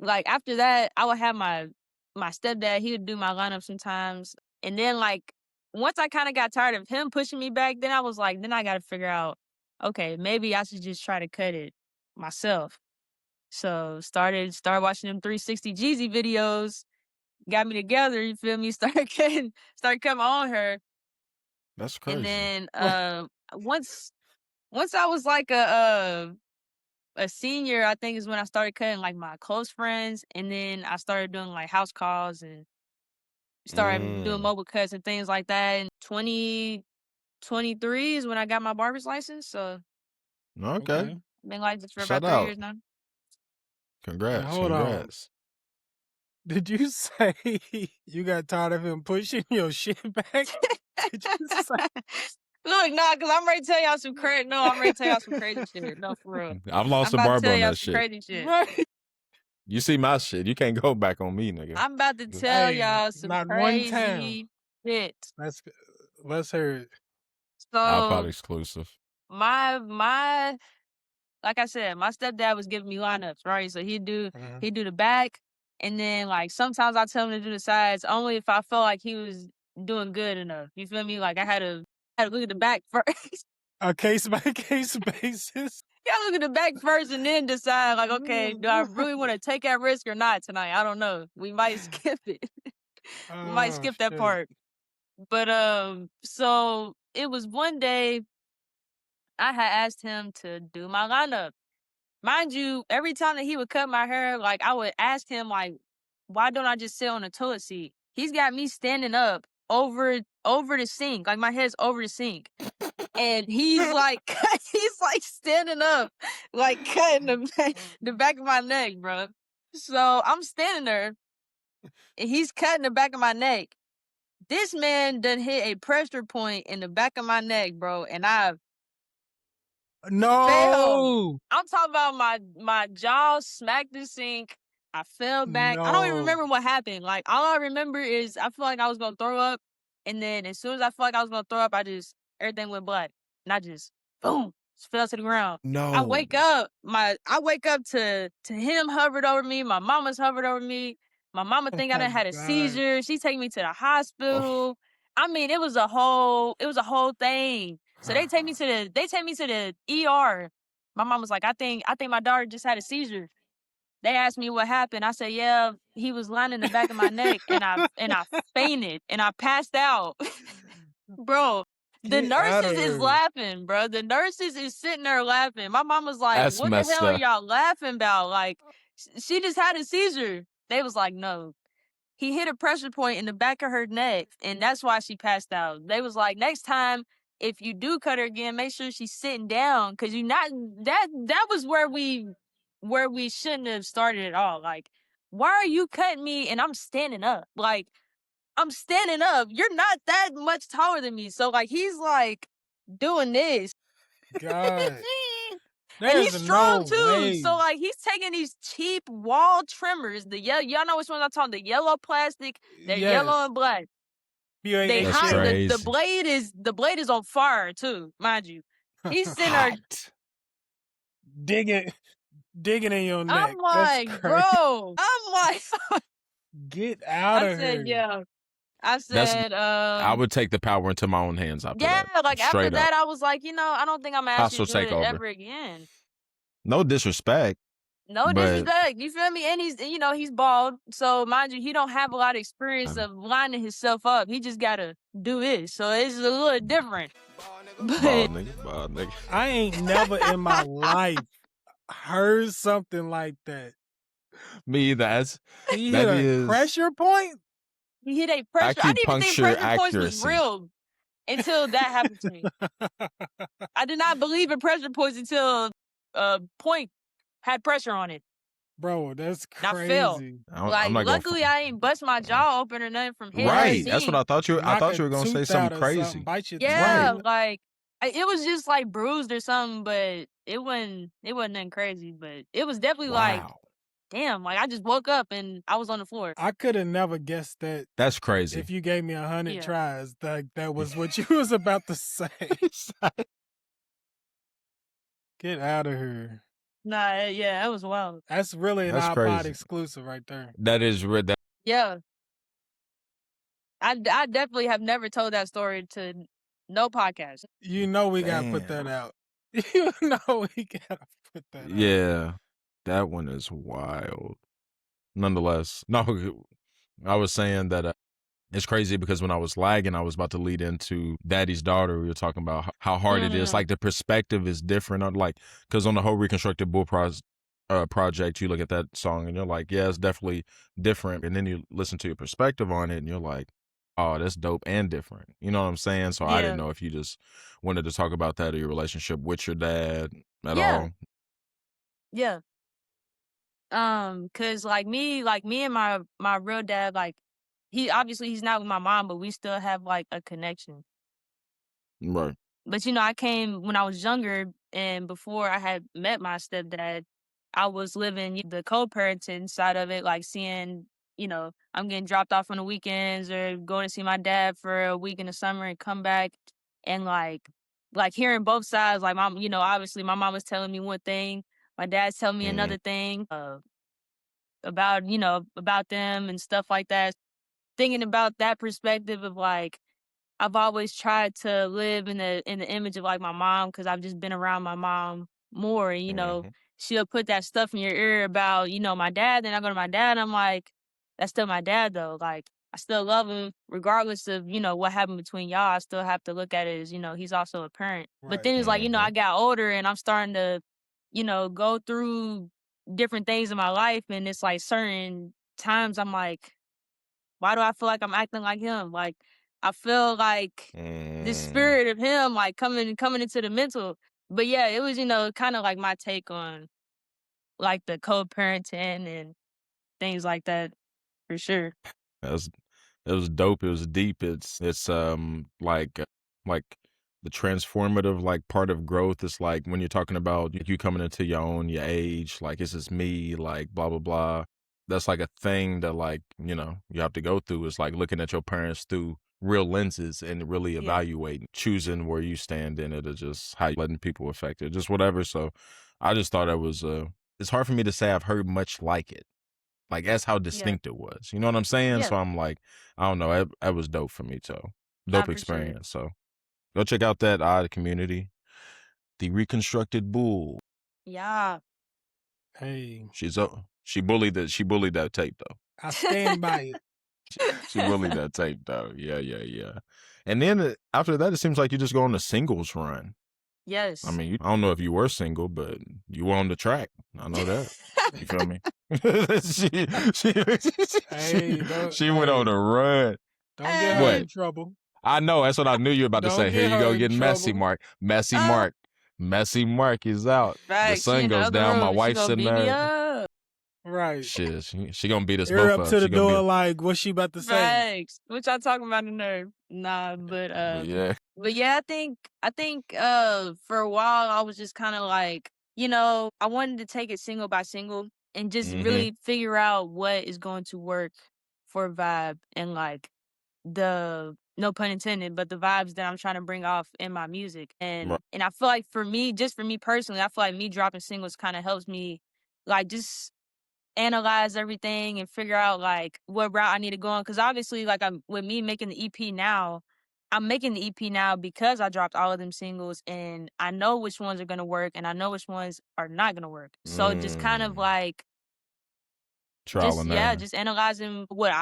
like after that, I would have my stepdad, he would do my lineup sometimes. And then like once I kind of got tired of him pushing me back, then I was like, then I got to figure out, okay, maybe I should just try to cut it myself. So started watching them 360 Jeezy videos, got me together, you feel me? Started cutting my own hair. That's crazy. And then once I was like a senior, I think is when I started cutting like my close friends, and then I started doing like house calls and started doing mobile cuts and things like that. And 2023 is when I got my barber's license. So Okay. been licensed for Shout about 3 out. years now. Congrats. Hold on. Did you say you got tired of him pushing your shit back? Did you say? Look, nah, because I'm ready to tell y'all some crazy. No, I'm ready to tell y'all some crazy shit. No, for real. I've lost I'm a about to barber tell on y'all that some shit. crazy shit. Right. You see my shit. You can't go back on me, nigga. I'm about to tell Hey, y'all some not one time. crazy shit. Let's hear it. iPod So exclusive. my like I said, my stepdad was giving me lineups, right? So he'd do the back, and then like sometimes I tell him to do the sides only if I felt like he was doing good enough. You feel me? Like I had to look at the back first. A case by case basis. Yeah, look at the back first and then decide like, okay, do I really want to take that risk or not tonight? I don't know. We might skip it. We might skip that part. But so it was one day I had asked him to do my lineup. Mind you, every time that he would cut my hair, like I would ask him, like, why don't I just sit on the toilet seat? He's got me standing up over the sink, like my head's over the sink, and he's like standing up, like cutting the back of my neck, bro. So I'm standing there, and he's cutting the back of my neck. This man done hit a pressure point in the back of my neck, bro, and I No. fell. I'm talking about my jaw smacked the sink. I fell back. I don't even remember what happened. Like all I remember is I feel like I was gonna throw up, and then as soon as I felt like I was gonna throw up, everything went black, and I just boom, just fell to the ground. No. I wake up to him hovered over me. My mama's hovered over me. My mama think I done had a seizure. She take me to the hospital. I mean, it was a whole thing. So they take me to the ER. My mom was like, I think my daughter just had a seizure. They asked me what happened. I said, yeah, he was lying in the back of my neck, and I fainted and I passed out. Bro, the nurses is laughing, bro. The nurses is sitting there laughing. My mom was like, That's what the hell are up. y'all laughing about? Like, she just had a seizure. They was like, no. He hit a pressure point in the back of her neck, and that's why she passed out. They was like, next time, if you do cut her again, make sure she's sitting down, because you not that was where we shouldn't have started at all. Like, why are you cutting me and I'm standing up? Like, I'm standing up. You're not that much taller than me. So like he's like doing this. God. And he's There's strong no too. way. So like he's taking these cheap wall trimmers. The yellow, y'all know which ones I'm talking. The yellow plastic. They're yellow and black. They That's hot. crazy. The blade is on fire too, mind you. He's sitting there digging in your neck. I'm like, That's crazy. bro. I'm like, get out of here. I said, yeah. I said, I would take the power into my own hands after yeah, that. like after Straight that, up. I was like, I don't think I'm gonna ask you Hostile to do it takeover. ever again. No disrespect. No but disrespect, you feel me? And he's bald, so mind you, he don't have a lot of experience of lining himself up. He just gotta do it, so it's a little different. But bald nigga. I ain't never in my life heard something like that. Me either. He hit a pressure point? He hit a pressure. I didn't even think Acupuncture pressure points was accuracy. real until that happened to me. I did not believe in pressure points until point had pressure on it. Bro, that's And I fell. crazy. Like, luckily, I ain't bust my jaw open or nothing from hitting Right. that That's what I thought you. I thought you were gonna say something crazy. Yeah, like it was just like bruised or something, but it wasn't nothing crazy. But it was definitely like, damn, like I just woke up and I was on the floor. I could have never guessed that. That's crazy. If you gave me 100 tries, that was what you was about to say. Get out of here. Nah, yeah, that was wild. That's really an That's OddPod crazy. exclusive right there. That is that. Yeah. I definitely have never told that story to no podcast. You know we gotta put that out. You know we gotta put that out. Yeah, that one is wild. Nonetheless, no, I was saying that it's crazy because when I was lagging, I was about to lead into Daddy's Daughter. We were talking about how hard it is. Like the perspective is different. Like, because on the whole Reconstructed Bull project, you look at that song and you're like, yeah, it's definitely different. And then you listen to your perspective on it and you're like, oh, that's dope and different. You know what I'm saying? So I didn't know if you just wanted to talk about that or your relationship with your dad at all. Yeah. Cause like me and my real dad, like he's not with my mom, but we still have like a connection. Right. But I came when I was younger, and before I had met my stepdad, I was living the co-parenting side of it, like seeing, I'm getting dropped off on the weekends or going to see my dad for a week in the summer and come back, and like hearing both sides. Like mom, obviously my mom was telling me one thing, my dad's telling me another thing about them and stuff like that. Thinking about that perspective of like, I've always tried to live in the image of like my mom, because I've just been around my mom more, and she'll put that stuff in your ear about my dad. Then I go to my dad, and I'm like, that's still my dad though. Like I still love him regardless of what happened between y'all. I still have to look at it as he's also a parent. Right. But then it's like I got older and I'm starting to go through different things in my life, and it's like certain times I'm like, why do I feel like I'm acting like him? Like I feel like the spirit of him like coming into the mental. But yeah, it was kind of like my take on like the co-parenting and things like that, for sure. It was dope. It was deep. It's like the transformative like part of growth is like when you're talking about you coming into your age, like this is me, like blah blah blah. That's like a thing that like you have to go through. Is like looking at your parents through real lenses and really evaluating, choosing where you stand in it, or just how you letting people affect it, just whatever. So I just thought it was it's hard for me to say I've heard much like it. Like that's how distinct it was. You know what I'm saying? Yeah. So I'm like, I don't know. That was dope for me too. Dope experience. Sure. So go check out that Odd community. The Reconstructed Bull. Yeah. Hey. She bullied that tape though. I stand by it. She bullied that tape though. Yeah. And then after that, it seems like you just go on a singles run. Yes. I mean, I don't know if you were single, but you were on the track. I know that. You feel me? She went on a run. Don't get her in trouble. I know. That's what I knew you were about to say. Here you go, getting messy, Mark. Messy Mark. Messy Mark is out. The sun goes down. My wife's sitting there. Right. Shit, she gonna beat us You're both up to the door like, what's she about to say? Thanks. What y'all talking about in there? Nah, but yeah. But yeah, I think for a while I was just kind of like you know, I wanted to take it single by single and just really figure out what is going to work for vibe and like the, no pun intended, but the vibes that I'm trying to bring off in my music. And I feel like for me, just for me personally, I feel like me dropping singles kind of helps me like just analyze everything and figure out like what route I need to go on. Cause obviously like I'm with me making the EP now, I'm making the EP now because I dropped all of them singles and I know which ones are gonna work and I know which ones are not gonna work. So just kind of like trial and error. just analyzing what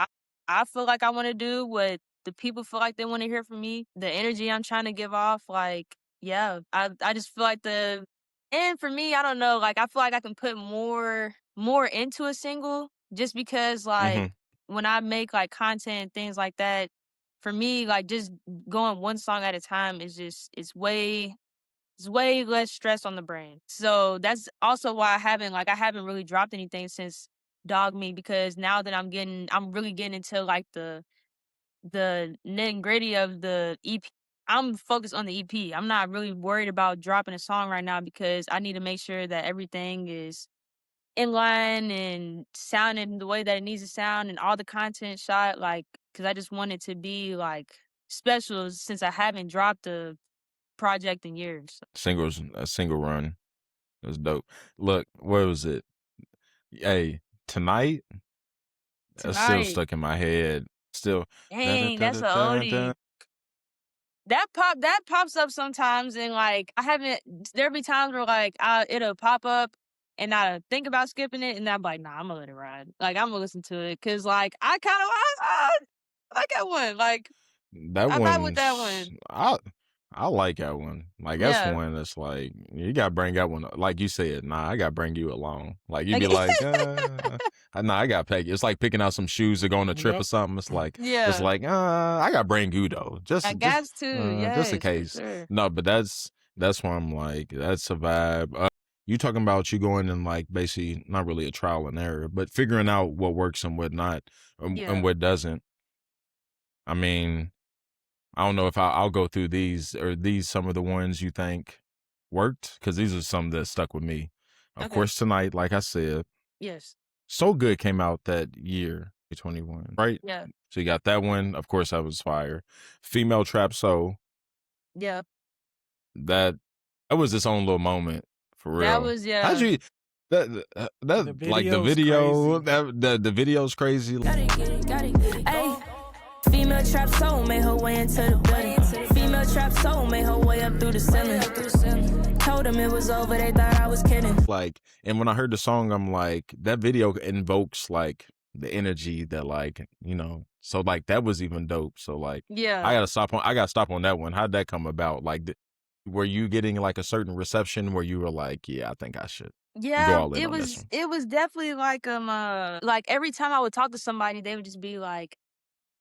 I feel like I want to do, what the people feel like they want to hear from me, the energy I'm trying to give off. Like, yeah, I just feel like and for me, I don't know, like I feel like I can put more into a single just because like when I make like content and things like that, for me, like just going one song at a time is just it's way less stress on the brain. So that's also why I haven't really dropped anything since Dog Me, because now that I'm really getting into like the nitty and gritty of the EP. I'm focused on the EP. I'm not really worried about dropping a song right now because I need to make sure that everything is in line and sounding the way that it needs to sound and all the content shot, like, because I just want it to be like special since I haven't dropped a project in years. A single run. That's dope. Look, where was it? Hey, tonight? That's still stuck in my head. Still. Dang, that's an oldie. That pops up sometimes, and like there'll be times where like it'll pop up and I think about skipping it, and I'm like, nah, I'm gonna let it ride. Like I'm gonna listen to it because like I kind of I like that one. Like that I one vibe with that one. I like that one. Like that's one that's like you gotta bring that one. Like you said, nah, I gotta bring you along. Like you'd be like, nah, I gotta pick. It's like picking out some shoes to go on a trip or something. It's like, I gotta bring you though. Just in case. Sure. No, but that's why I'm like, that's a vibe. You talking about you going in like basically not really a trial and error, but figuring out what works and what not, and what doesn't. I mean, I don't know if I'll go through these. Or these some of the ones you think worked? Because these are some that stuck with me. Of course, Tonight, like I said. Yes. So Good came out that year, 2021, right? Yeah. So you got that one. Of course, that was fire. Female Trap Soul. Yeah. That was its own little moment, for real. That was, How'd you... That like the video, the video's crazy. Got it. Ay. Female trap soul made her way into the building. Female trap soul made her way up through the ceiling. Told them it was over, they thought I was kidding. Like, and when I heard the song, I'm like, that video invokes like the energy that like, you know, so like that was even dope. So like, I gotta stop on that one. How'd that come about? Like, were you getting like a certain reception where you were like, yeah, I think I should? Yeah, it was definitely like every time I would talk to somebody, they would just be like,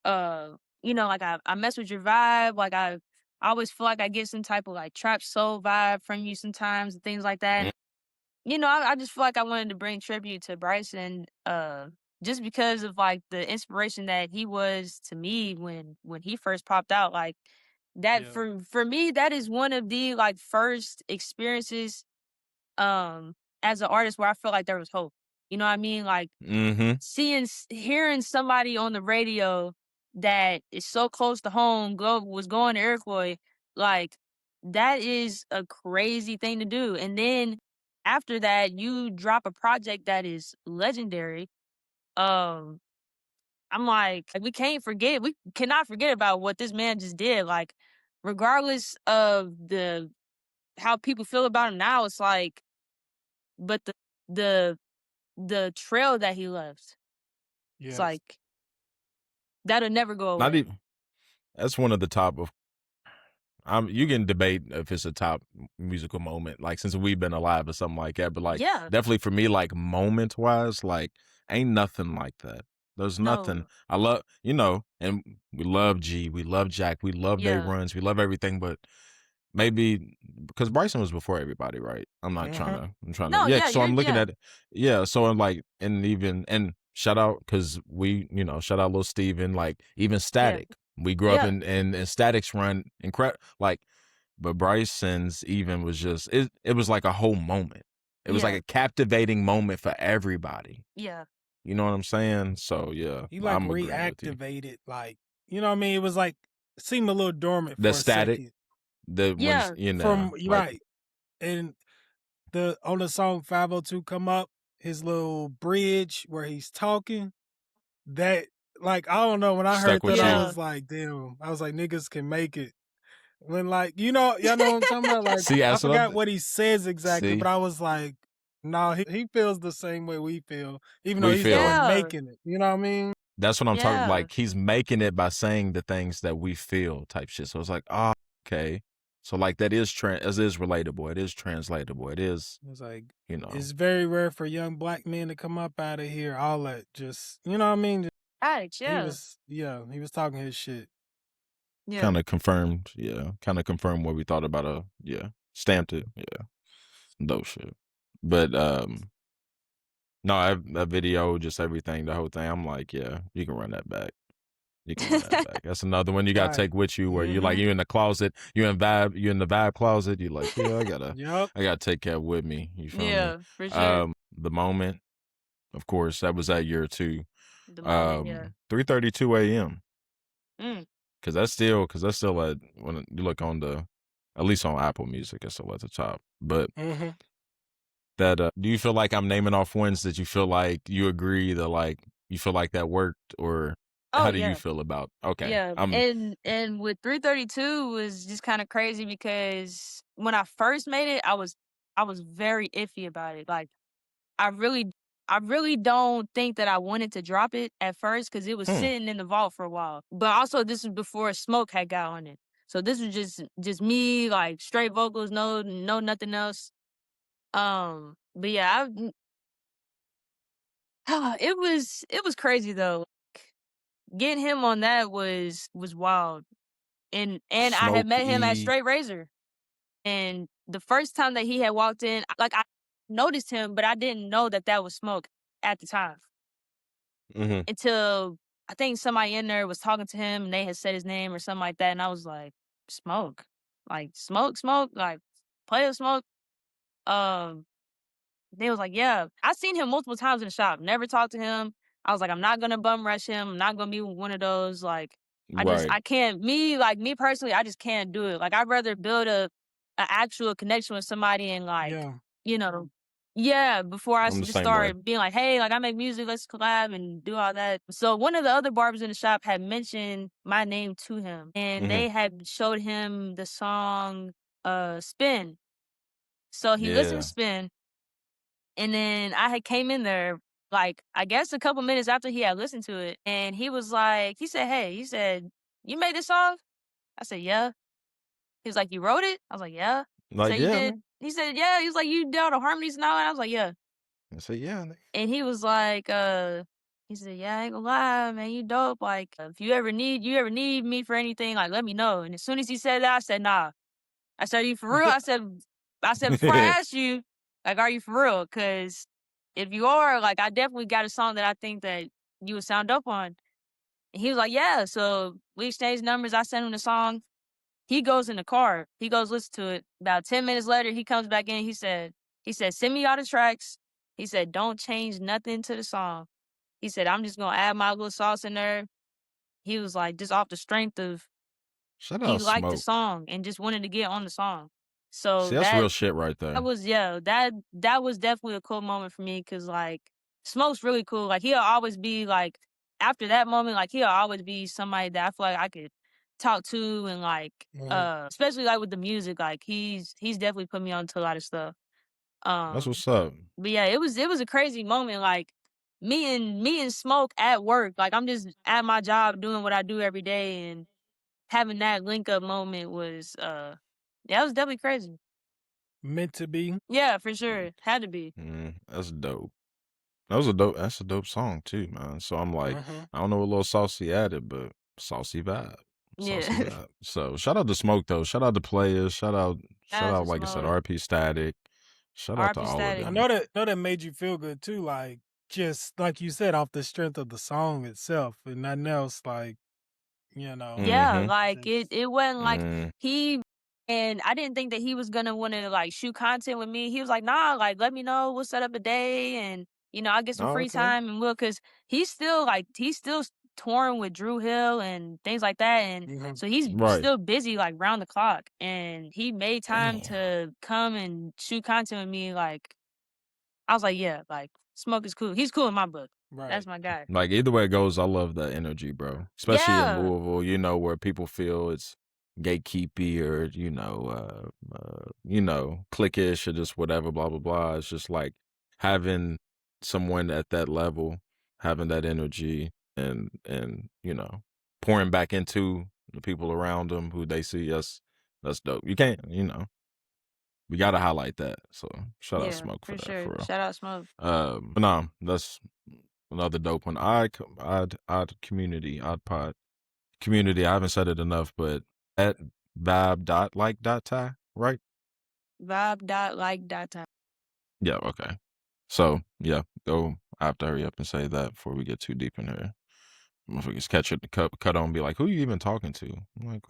you know, like I mess with your vibe. Like I always feel like I get some type of like trap soul vibe from you sometimes and things like that. You know, I just feel like I wanted to bring tribute to Bryson, just because of like the inspiration that he was to me when he first popped out. Like that for me, that is one of the like first experiences as an artist where I felt like there was hope. You know what I mean? Like hearing somebody on the radio that is so close to home was going to Iroquois, like that is a crazy thing to do. And then after that, you drop a project that is legendary. I'm like we cannot forget about what this man just did. Like regardless of how people feel about him now, it's like, but the trail that he left, it's like that'll never go away. Not even. That's one of the top of. You can debate if it's a top musical moment, like since we've been alive or something like that. But like, definitely for me, like moment wise, like ain't nothing like that. There's nothing. I love, you know, and we love G, we love Jack, we love their runs, we love everything, but. Maybe because Bryson was before everybody, right? I'm not trying to. I'm trying to. So I'm looking at it. So I'm like, and shout out because shout out Lil Steven, like even Static. We grew up in Static's run incredible. Like, but Bryson's even was just it was like a whole moment. It was like a captivating moment for everybody. Yeah. You know what I'm saying? So yeah, He like I'm agreeing with you. reactivated, like, you know what I mean? It was like seemed a little dormant The for a static, second. Yeah. you know, From like, right. And on the song 502 Come Up, his little bridge where he's talking, that like I don't know, when I heard stuck with that, I you. was like, damn. I was like, niggas can make it. When like, y'all know what I'm talking about? Like See, I that's what forgot what he says exactly, See? but I was like, no, he feels the same way we feel, even though We he's feel the one it. making it. You know what I mean? That's what I'm talking. Yeah. Like he's making it by saying the things that we feel, type shit. So it's like, oh, okay. So like that is relatable. It is translatable. It is, It's like, you know, it's very rare for young black men to come up out of here. All that just, you know what I mean? Alex, yeah. He was talking his shit. Yeah. kind of confirmed. Yeah, kind of confirmed what we thought about. Stamped it. Yeah, dope shit. But no, that video, just everything, the whole thing. I'm like, yeah, you can run that back. You can run that back. That's another one you gotta Right. take with you, where you're like, Mhm. you in the closet, you in the vibe closet. You're like, yeah, Yup. I gotta take that with me. You feel me? Yeah, for sure. The moment, of course, that was that year too. The moment, yeah. 3:32 a.m. Mm. Cause that's still at, when you look on at least on Apple Music, it's still at the top. But Mm-hmm. that do you feel like I'm naming off ones that you feel like you agree that like you feel like that worked, or Oh, how do yeah. you feel about? Okay, Yeah. And with 332 was just kind of crazy because when I first made it, I was very iffy about it. Like I really don't think that I wanted to drop it at first because it was sitting in the vault for a while. But also this was before Smoke had got on it. So this was just me, like straight vocals, no nothing else. But yeah, it was crazy though. Getting him on that was wild. And I had met him at Smokey. Straight Razor. And the first time that he had walked in, like I noticed him, but I didn't know that was Smoke at the time. Mm-hmm. Until I think somebody in there was talking to him and they had said his name or something like that. And I was like, Smoke. Like Smoke, like Player Smoke. They was like, yeah. I seen him multiple times in the shop. Never talked to him. I was like, I'm not gonna bum rush him. I'm not gonna be one of those like Right. I can't me personally, I just can't do it. Like I'd rather build a actual connection with somebody and like, Yeah. you know, yeah, before I I'm the just same start way. being like, hey, like I make music, let's collab and do all that. So one of the other barbers in the shop had mentioned my name to him and they had showed him the song Spin. So he listened Yeah. to Spin. And then I had came in there, like, I guess a couple minutes after he had listened to it. And he was like, he said, hey, he said, you made this song? I said, yeah. He was like, you wrote it? I was like, yeah. Like, So you yeah, did? man. He said, yeah. He was like, you did all the harmonies now? And I was like, yeah. I say, yeah. And he was like, he said, yeah, I ain't gonna lie, man, you dope. Like, if you ever need me for anything, like, let me know. And as soon as he said that, I said, nah. I said, are you for real? I said, before I asked you, like, are you for real? Because if you are, like, I definitely got a song that I think that you would sound dope on. And he was like, yeah. So we exchanged numbers. I sent him the song. He goes in the car. He goes listen to it. About 10 minutes later, he comes back in. He said, send me all the tracks. He said, don't change nothing to the song. He said, I'm just going to add my little sauce in there. He was like, just off the strength of Shout he out liked the Smoke. song and just wanted to get on the song. So See, that's real shit right there. that was that was definitely a cool moment for me because like Smoke's really cool. Like he'll always be like after that moment, like he'll always be somebody that I feel like I could talk to and like especially like with the music. Like he's definitely put me on to a lot of stuff. That's what's up. But yeah, it was a crazy moment. Like me and Smoke at work. Like I'm just at my job doing what I do every day and having that link up moment was yeah, it was definitely crazy. Meant to be. Yeah, for sure. Had to be. That's dope. That's a dope song too, man. So I'm like, I don't know what little saucy added, but saucy vibe. Yeah. Saucy vibe. So shout out to Smoke though. Shout out to Players. Shout out, to like I said, Smoke. RP Static. Shout out to RP all Static. of I them. know that made you feel good too, like just like you said, off the strength of the song itself and nothing else, like, you know. Yeah, like it wasn't like he And I didn't think that he was gonna want to like shoot content with me. He was like, nah, like let me know, we'll set up a day and I'll get some Oh, free okay. time and cause he's still touring with Drew Hill and things like that. And so he's Right. still busy like round the clock. And he made time Damn. to come and shoot content with me. Like I was like, yeah, like Smoke is cool. He's cool in my book. Right. That's my guy. Like either way it goes, I love that energy, bro. Especially in Yeah. Louisville, where people feel it's gatekeepy or cliquish or just whatever, blah blah blah. It's just like having someone at that level, having that energy, and pouring back into the people around them who they see us. That's dope. You can't, we gotta highlight that. So shout out Smoke for that, sure. for real. Shout out Smoke. But no, that's another dope one. Odd community, OddPod community. I haven't said it enough, but at vibe.like.tie, right? Vibe.like.tie. Yeah, okay. So yeah, go. I have to hurry up and say that before we get too deep in here. If we just catch it, cut on, and be like, who you even talking to? I'm like,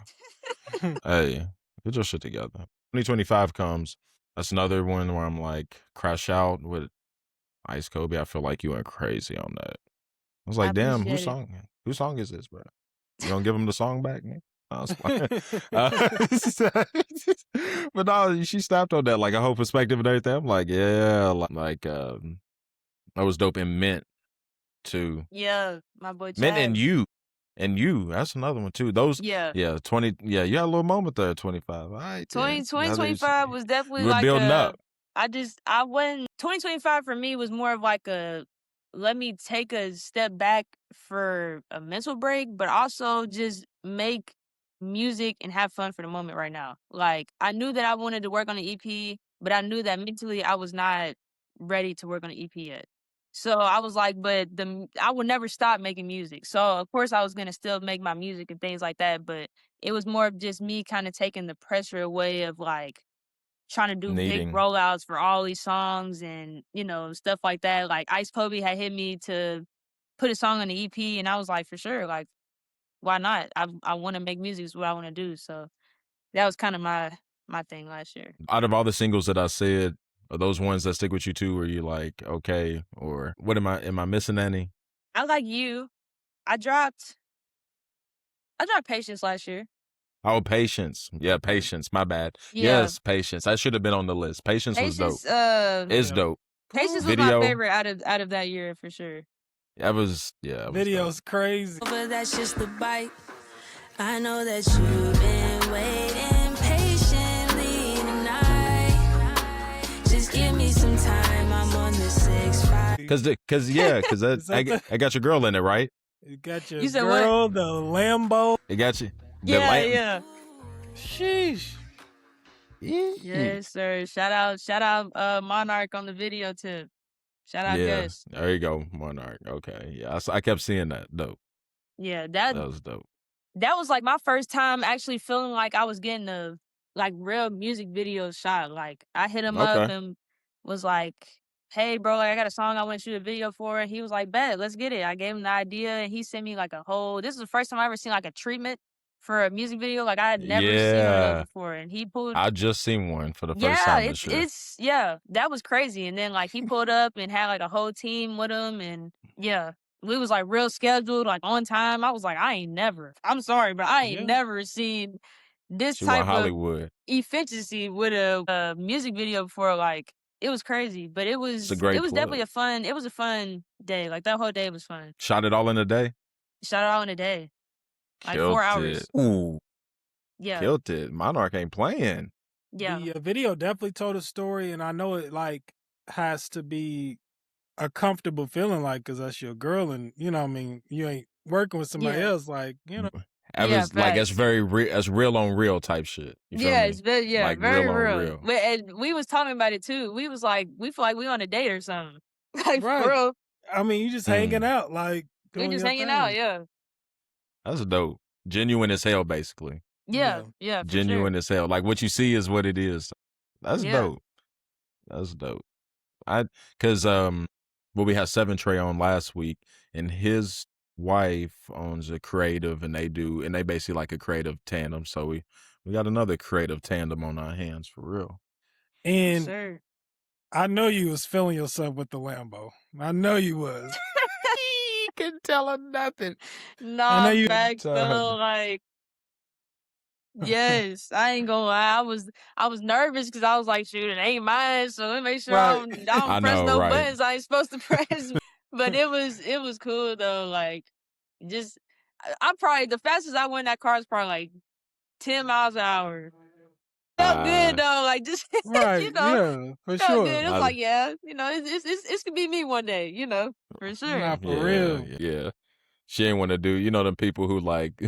hey, get your shit together. 2025 comes. That's another one where I'm like, crash out with Ice Kobe. I feel like you went crazy on that. I was like, damn, whose song is this, bro? You gonna give him the song back, man? But no, she snapped on that, like a whole perspective and everything. I'm like, yeah, like that was dope. And Mint too. Yeah, my boy Chad. Mint and you. That's another one too. Those, yeah, 20. Yeah, you had a little moment there at 25. All right, 2025 was definitely we're like building up. I went 2025 for me was more of like a let me take a step back for a mental break, but also just make music and have fun for the moment right now. Like I knew that I wanted to work on an EP, but I knew that mentally I was not ready to work on an EP yet. So I was like, I would never stop making music. So of course I was gonna still make my music and things like that, but it was more of just me kind of taking the pressure away of like trying to do big rollouts for all these songs and stuff like that. Like Ice Kobe had hit me to put a song on the EP, and I was like, for sure, like why not? I want to make music is what I want to do. So that was kind of my thing last year. Out of all the singles that I said, are those ones that stick with you too? Where you like, okay, or what am I missing any? I Like You. I dropped Patience last year. Oh, Patience. Yeah, Patience. My bad. Yeah. Yes, Patience. That should have been on the list. Patience was dope. It's dope. Patience was my favorite out of that year for sure. That was Video's crazy. But that's just the bite. I know that you've been waiting patiently tonight. Just give me some time. I'm on the 6'5". Cause I got your girl in it, right? You got your girl, the Lambo. It got you. Yeah. Sheesh. Yes, sir. Shout out Monarch on the video too. Shout out Gus. There you go, Monarch. Okay. Yeah, I kept seeing that. Dope. Yeah, that was dope. That was like my first time actually feeling like I was getting a like real music video shot. Like I hit him up and was like, hey bro, like I got a song I want to shoot a video for. And he was like, bet, let's get it. I gave him the idea and he sent me like this is the first time I ever seen like a treatment for a music video. Like I had never seen one of those before. And he pulled I just seen one for the first time this year. That was crazy. And then like he pulled up and had like a whole team with him and we was like real scheduled, like on time. I was like, I'm sorry, but I ain't never seen this type Hollywood. of efficiency with a music video before. Like it was crazy, but it was definitely a fun day. Like that whole day was fun. Shot it all in a day? Shot it all in a day. Like Killed 4 hours. It. Ooh. Yeah. Killed it. Monarch ain't playing. Yeah. The video definitely told a story, and I know it like has to be a comfortable feeling, like, because that's your girl, and you ain't working with somebody else, like, was like it's very real on real type shit. It's very, like very real. And we was talking about it too. We was like, we feel like we on a date or something. Like right. for real. I mean, you just hanging out, like we just hanging out, yeah. That's dope. Genuine as hell, basically. Yeah. Genuine as hell. Like what you see is what it is. That's dope. That's dope. Because we had 7 Trey on last week, and his wife owns a creative, and they basically like a creative tandem. So we We got another creative tandem on our hands for real. And Sure. I know you was feeling yourself with the Lambo. I know you was. Couldn't tell her nothing. I know Nah, you. facts though, like yes, I ain't gonna lie. I was nervous because I was like, shoot, it ain't mine, so let me make sure I Right. don't press know, no right. buttons I ain't supposed to press. But it was cool though. Like, just I probably the fastest I went in that car is probably like 10 miles an hour. Felt good though, like just Right. you know, Yeah, for felt sure. good. It was like, yeah, you know, it's could be me one day, you know, for sure. Nah, for Yeah, real. yeah. She ain't want to do, you know, them people who like,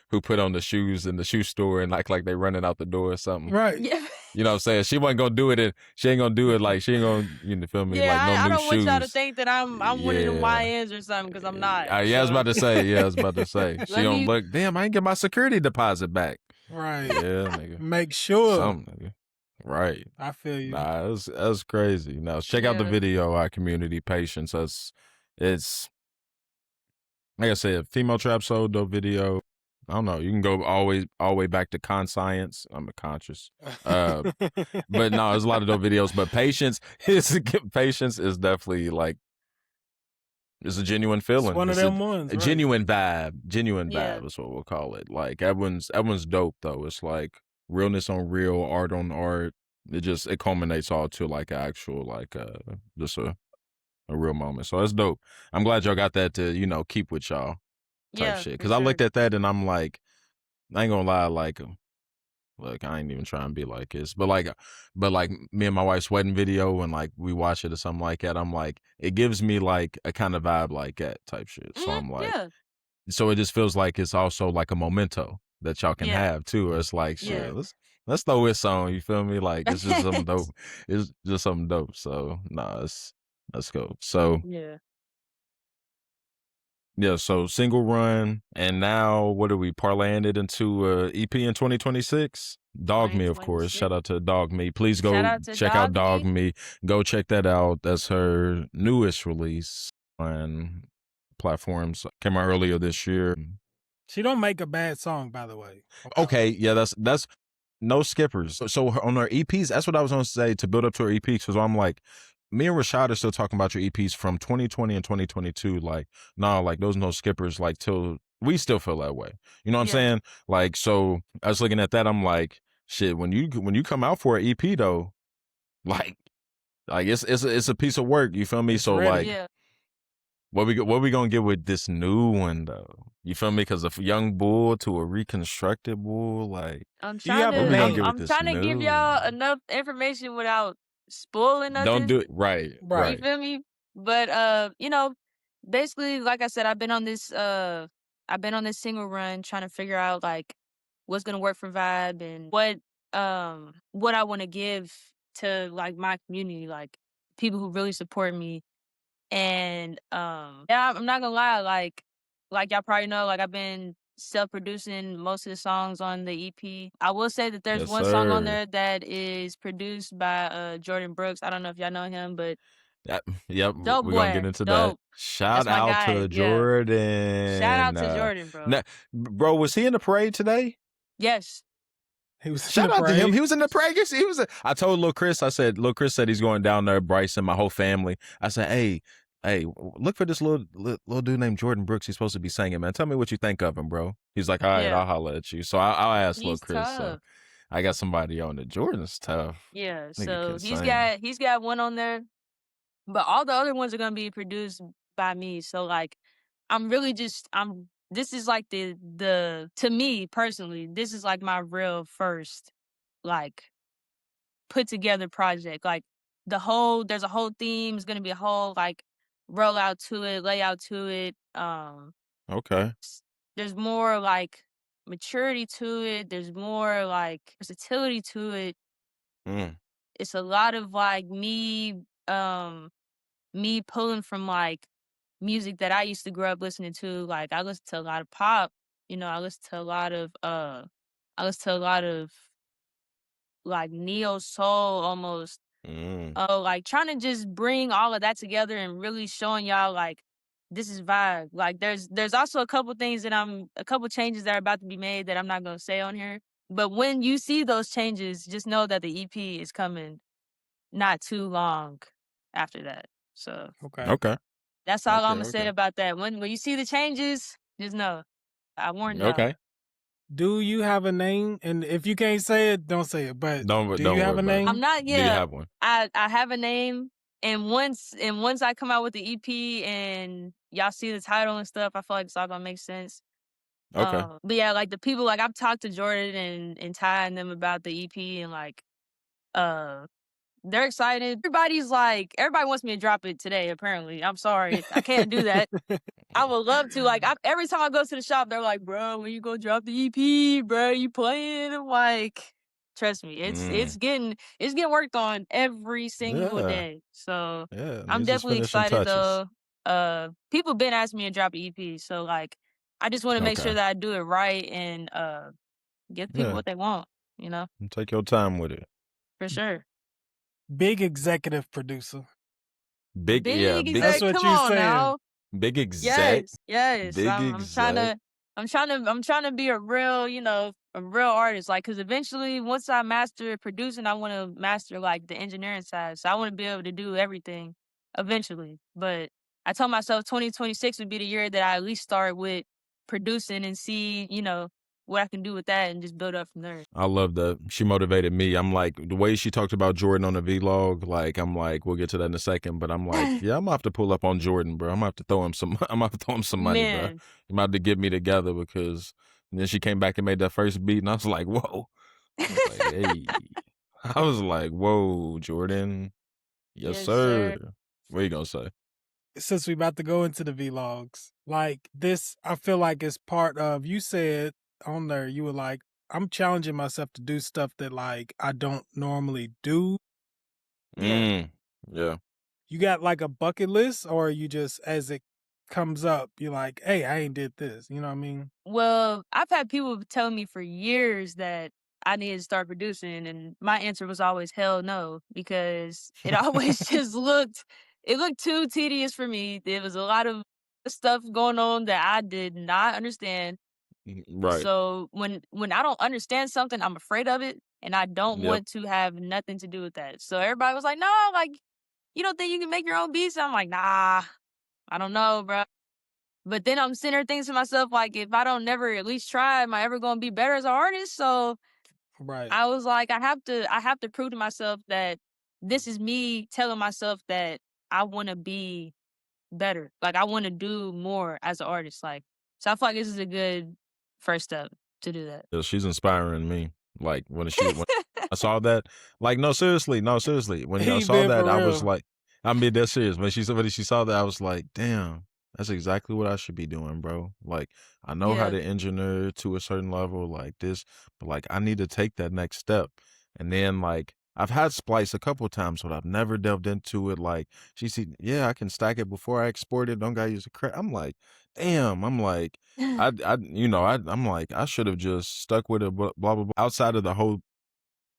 who put on the shoes in the shoe store and like they running out the door or something. Right. Yeah. You know what I'm saying? She wasn't gonna do it. She ain't gonna do it like she ain't gonna. You feel me? Yeah, like no I new don't want shoes. y'all to think that I'm one of them Yeah. YNs or something because I'm not. Yeah, I was so. about to say. Yeah, I was about to say. She Let don't me- look. Damn, I ain't get my security deposit back. Right. Yeah, nigga. Make sure. Something, nigga. Right. I feel you. Nah, that's crazy. Now check out the Yeah. video. Our community patience. It's like I said, female trap soul dope video. I don't know. You can go all the way back to conscience. I'm a conscious. But no, there's a lot of dope videos. But patience is definitely like, it's a genuine feeling. It's one of them ones. A Right. genuine vibe. Genuine Yeah. vibe is what we'll call it. Like everyone's dope though. It's like realness on real, art on art. It culminates all to like actual like just a real moment. So it's dope. I'm glad y'all got that to, you know, keep with y'all type Yeah, shit. for Because I looked sure. at that and I'm like, I ain't gonna lie, like I ain't even trying to be like this, but like me and my wife's wedding video and like we watch it or something like that, I'm like, it gives me like a kind of vibe like that type shit. So I'm like, yeah. so it just feels like it's also like a memento that y'all can Yeah. have too. It's like, shit, Yeah. let's throw this on. You feel me? Like it's just something dope. It's just something dope. So nah, let's go. So Yeah. yeah, so single run, and now what are we parlaying it into EP in 2026? Dog Me, of course. 2026. Shout out to Dog Me. Please go Shout out to check out Dog Dog Me. Go check that out. That's her newest release on platforms. Came out earlier this year. She don't make a bad song, by the way. Okay, yeah, that's no skippers. So on her EPs, that's what I was gonna say to build up to her EPs. Because I'm like, me and Rashad are still talking about your EPs from 2020 and 2022. Like, nah, like those no skippers. Like till we still feel that way. You know what I'm Yeah. saying? Like, so I was looking at that. I'm like, shit. When you come out for an EP though, like it's a piece of work. You feel me? It's So ready. like, Yeah. what we gonna get with this new one though? You feel me? Because a young bull to a reconstructed bull, like I'm Do you have trying a to name? I'm trying to give y'all enough information without spoiling nothing. don't do it right. Right. You Right. feel me? But you know, basically, like I said, I've been on this single run trying to figure out like what's gonna work for vibe and what I want to give to like my community, like people who really support me. And yeah, I'm not gonna lie, like y'all probably know, like I've been self-producing most of the songs on the EP. I will say that there's Yes, one song on sir. there that is produced by Jordan Brooks. I don't know if y'all know him, but Yep, dope we're gonna get boy, into dope. that. Shout That's my out guy. to Yeah. Jordan. Shout out to Jordan, bro. Now, bro, was he in the parade today? Yes. He was in Shout the out to him. parade. He was in the parade. He was. I told Lil Chris. I said, Lil Chris said he's going down there. Bryson, my whole family. I said, hey, look for this little dude named Jordan Brooks. He's supposed to be singing, man. Tell me what you think of him, bro. He's like, all right, Yeah. I'll holler at you. So I'll ask Lil He's Chris. So tough. I got somebody on the Jordan's tough. Yeah. Nigga So can he's sing. got one on there, but all the other ones are gonna be produced by me. So like, this is like the to me personally, this is like my real first like put together project. Like there's a whole theme. It's gonna be a whole like rollout to it, layout to it. Okay. There's more like maturity to it. There's more like versatility to it. Mm. It's a lot of like me pulling from like music that I used to grow up listening to. Like I listen to a lot of pop, I listen to a lot of like neo soul almost. Mm. Like trying to just bring all of that together and really showing y'all like this is vibe. Like there's also a couple changes that are about to be made that I'm not gonna say on here. But when you see those changes, just know that the EP is coming not too long after that. So Okay. that's all I'm gonna Okay. say about that. When you see the changes, just know. I warned y'all. Okay. Do you have a name? And if you can't say it, don't say it. But Don't do you have worry a about it. name? I'm not Do you yet. have one? I have a name, and once I come out with the EP and y'all see the title and stuff, I feel like it's all gonna make sense. Okay. But yeah, like the people, like I've talked to Jordan and Ty and them about the EP, and like they're excited. Everybody wants me to drop it today. Apparently, I'm sorry, I can't do that. I would love to. Like every time I go to the shop, they're like, "Bro, when you go drop the EP, bro, you playing?" I'm like, trust me, it's getting worked on every single Yeah. day. So Yeah. I'm Needs his definitely finishing excited touches. though. People been asking me to drop the EP, so like I just want to make sure Okay. that I do it right and give people Yeah. what they want. You know, Take your time with it. for sure. Big executive producer. Big, yeah. Big, That's what Come you on saying. now. big exec. Yes. Big I'm trying exec. to be a real, a real artist. Like, cause eventually, once I master producing, I want to master like the engineering side. So I want to be able to do everything eventually. But I told myself 2026 would be the year that I at least start with producing and see, what I can do with that and just build up from there. I love that. She motivated me. I'm like, the way she talked about Jordan on the vlog, like, I'm like, we'll get to that in a second, but I'm like, yeah, I'm gonna have to pull up on Jordan, bro. I'm gonna have to throw him some money, bro. Man. You might have to get me together because and then she came back and made that first beat and I was like, whoa. I was like, hey. I was like, whoa, Jordan. Yes, sir. What you gonna say? Since we about to go into the vlogs, like this, I feel like it's part of, you said on there, you were like, I'm challenging myself to do stuff that like I don't normally do. Yeah. You got like a bucket list, or you just, as it comes up, you're like, hey, I ain't did this. You know what I mean? Well, I've had people tell me for years that I needed to start producing, and my answer was always hell no, because it always just looked too tedious for me. There was a lot of stuff going on that I did not understand. Right. So when I don't understand something, I'm afraid of it, and I don't Yep. want to have nothing to do with that. So everybody was like, "No, like you don't think you can make your own beats?" I'm like, "Nah, I don't know, bro." But then I'm sitting there thinking to myself, like, if I don't never at least try, am I ever gonna be better as an artist? So Right. I was like, I have to prove to myself that this is me telling myself that I want to be better. Like I want to do more as an artist. Like, so I feel like this is a good first step to do that. Yeah, she's inspiring me. Like when I saw that, like no seriously. When I saw been that, for I was real. like, I mean that's serious. When she saw that, I was like, damn, that's exactly what I should be doing, bro. Like I know how Yeah. to engineer to a certain level, like this, but like I need to take that next step. And then like I've had Splice a couple times, but I've never delved into it. Like she said, yeah, I can stack it before I export it. Don't gotta use a credit. I'm like, damn. I'm like. I'm like, I should have just stuck with it, blah, blah, blah. Outside of the whole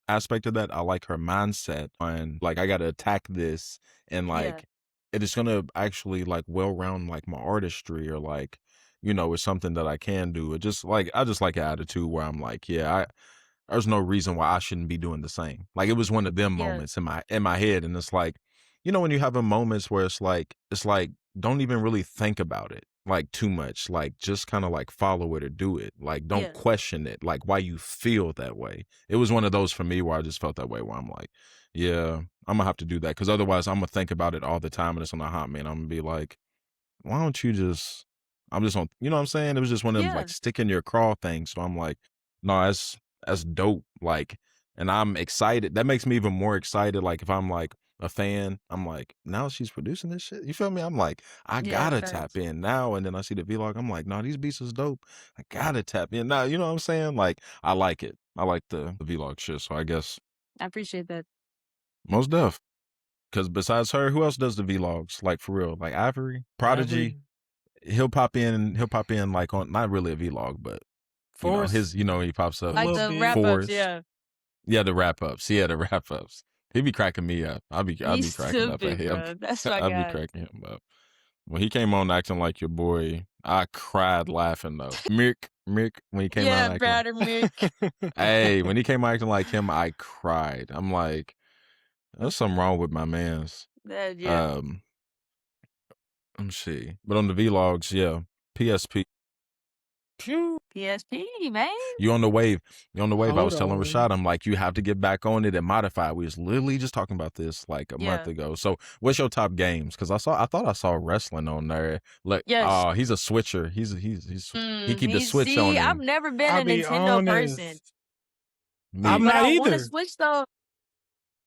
aspect of that, I like her mindset on like, I got to attack this and like, it is going to actually like well-round like my artistry or like, it's something that I can do. It just like, I just like an attitude where I'm like, yeah, there's no reason why I shouldn't be doing the same. Like it was one of them moments in my head. And it's like, when you have a moments where it's like, don't even really think about it like too much, like just kind of like follow it or do it. Like don't question it, like why you feel that way. It was one of those for me where I just felt that way where I'm like, yeah, I'm gonna have to do that. Cause otherwise I'm gonna think about it all the time and it's on the hot man. I'm gonna be like, why don't you just, I'm just on, you know what I'm saying? It was just one of them like stick in your craw things. So I'm like, no, that's dope. Like, and I'm excited. That makes me even more excited. Like if I'm like a fan, I'm like, now she's producing this shit. You feel me? I'm like, I gotta tap in now. And then I see the vlog. I'm like, no, these beats is dope. I gotta tap in now. You know what I'm saying? Like, I like it. I like the vlog shit. So I guess. I appreciate that. Most def. Because besides her, who else does the vlogs? Like for real? Like Ivory, Prodigy. He'll pop in like on, not really a vlog, but he pops up. Like the wrap-ups, Yeah, the wrap-ups. Yeah, the wrap-ups. He be cracking me up. I'll be cracking up at him. Bro. That's my I'll guy. be cracking him up. When he came on acting like your boy, I cried laughing though. Marc Mick, when he came out Yeah, acting Brother Mick. hey, when he came out acting like him, I cried. I'm like, there's something wrong with my man's. Yeah. Let me see. But on the vlogs, yeah. PSP. Phew. PSP, man. You on the wave. You on the wave. I was Hold telling on. Rashad, I'm like, you have to get back on it and modify. We was literally just talking about this like a month Yeah. ago. So what's your top games? Because I thought I saw wrestling on there. Like, Yes. he's a switcher. He keep the switch on See, I've him. never been I'll a be Nintendo person. honest. Me. I'm But not I want to either. switch though.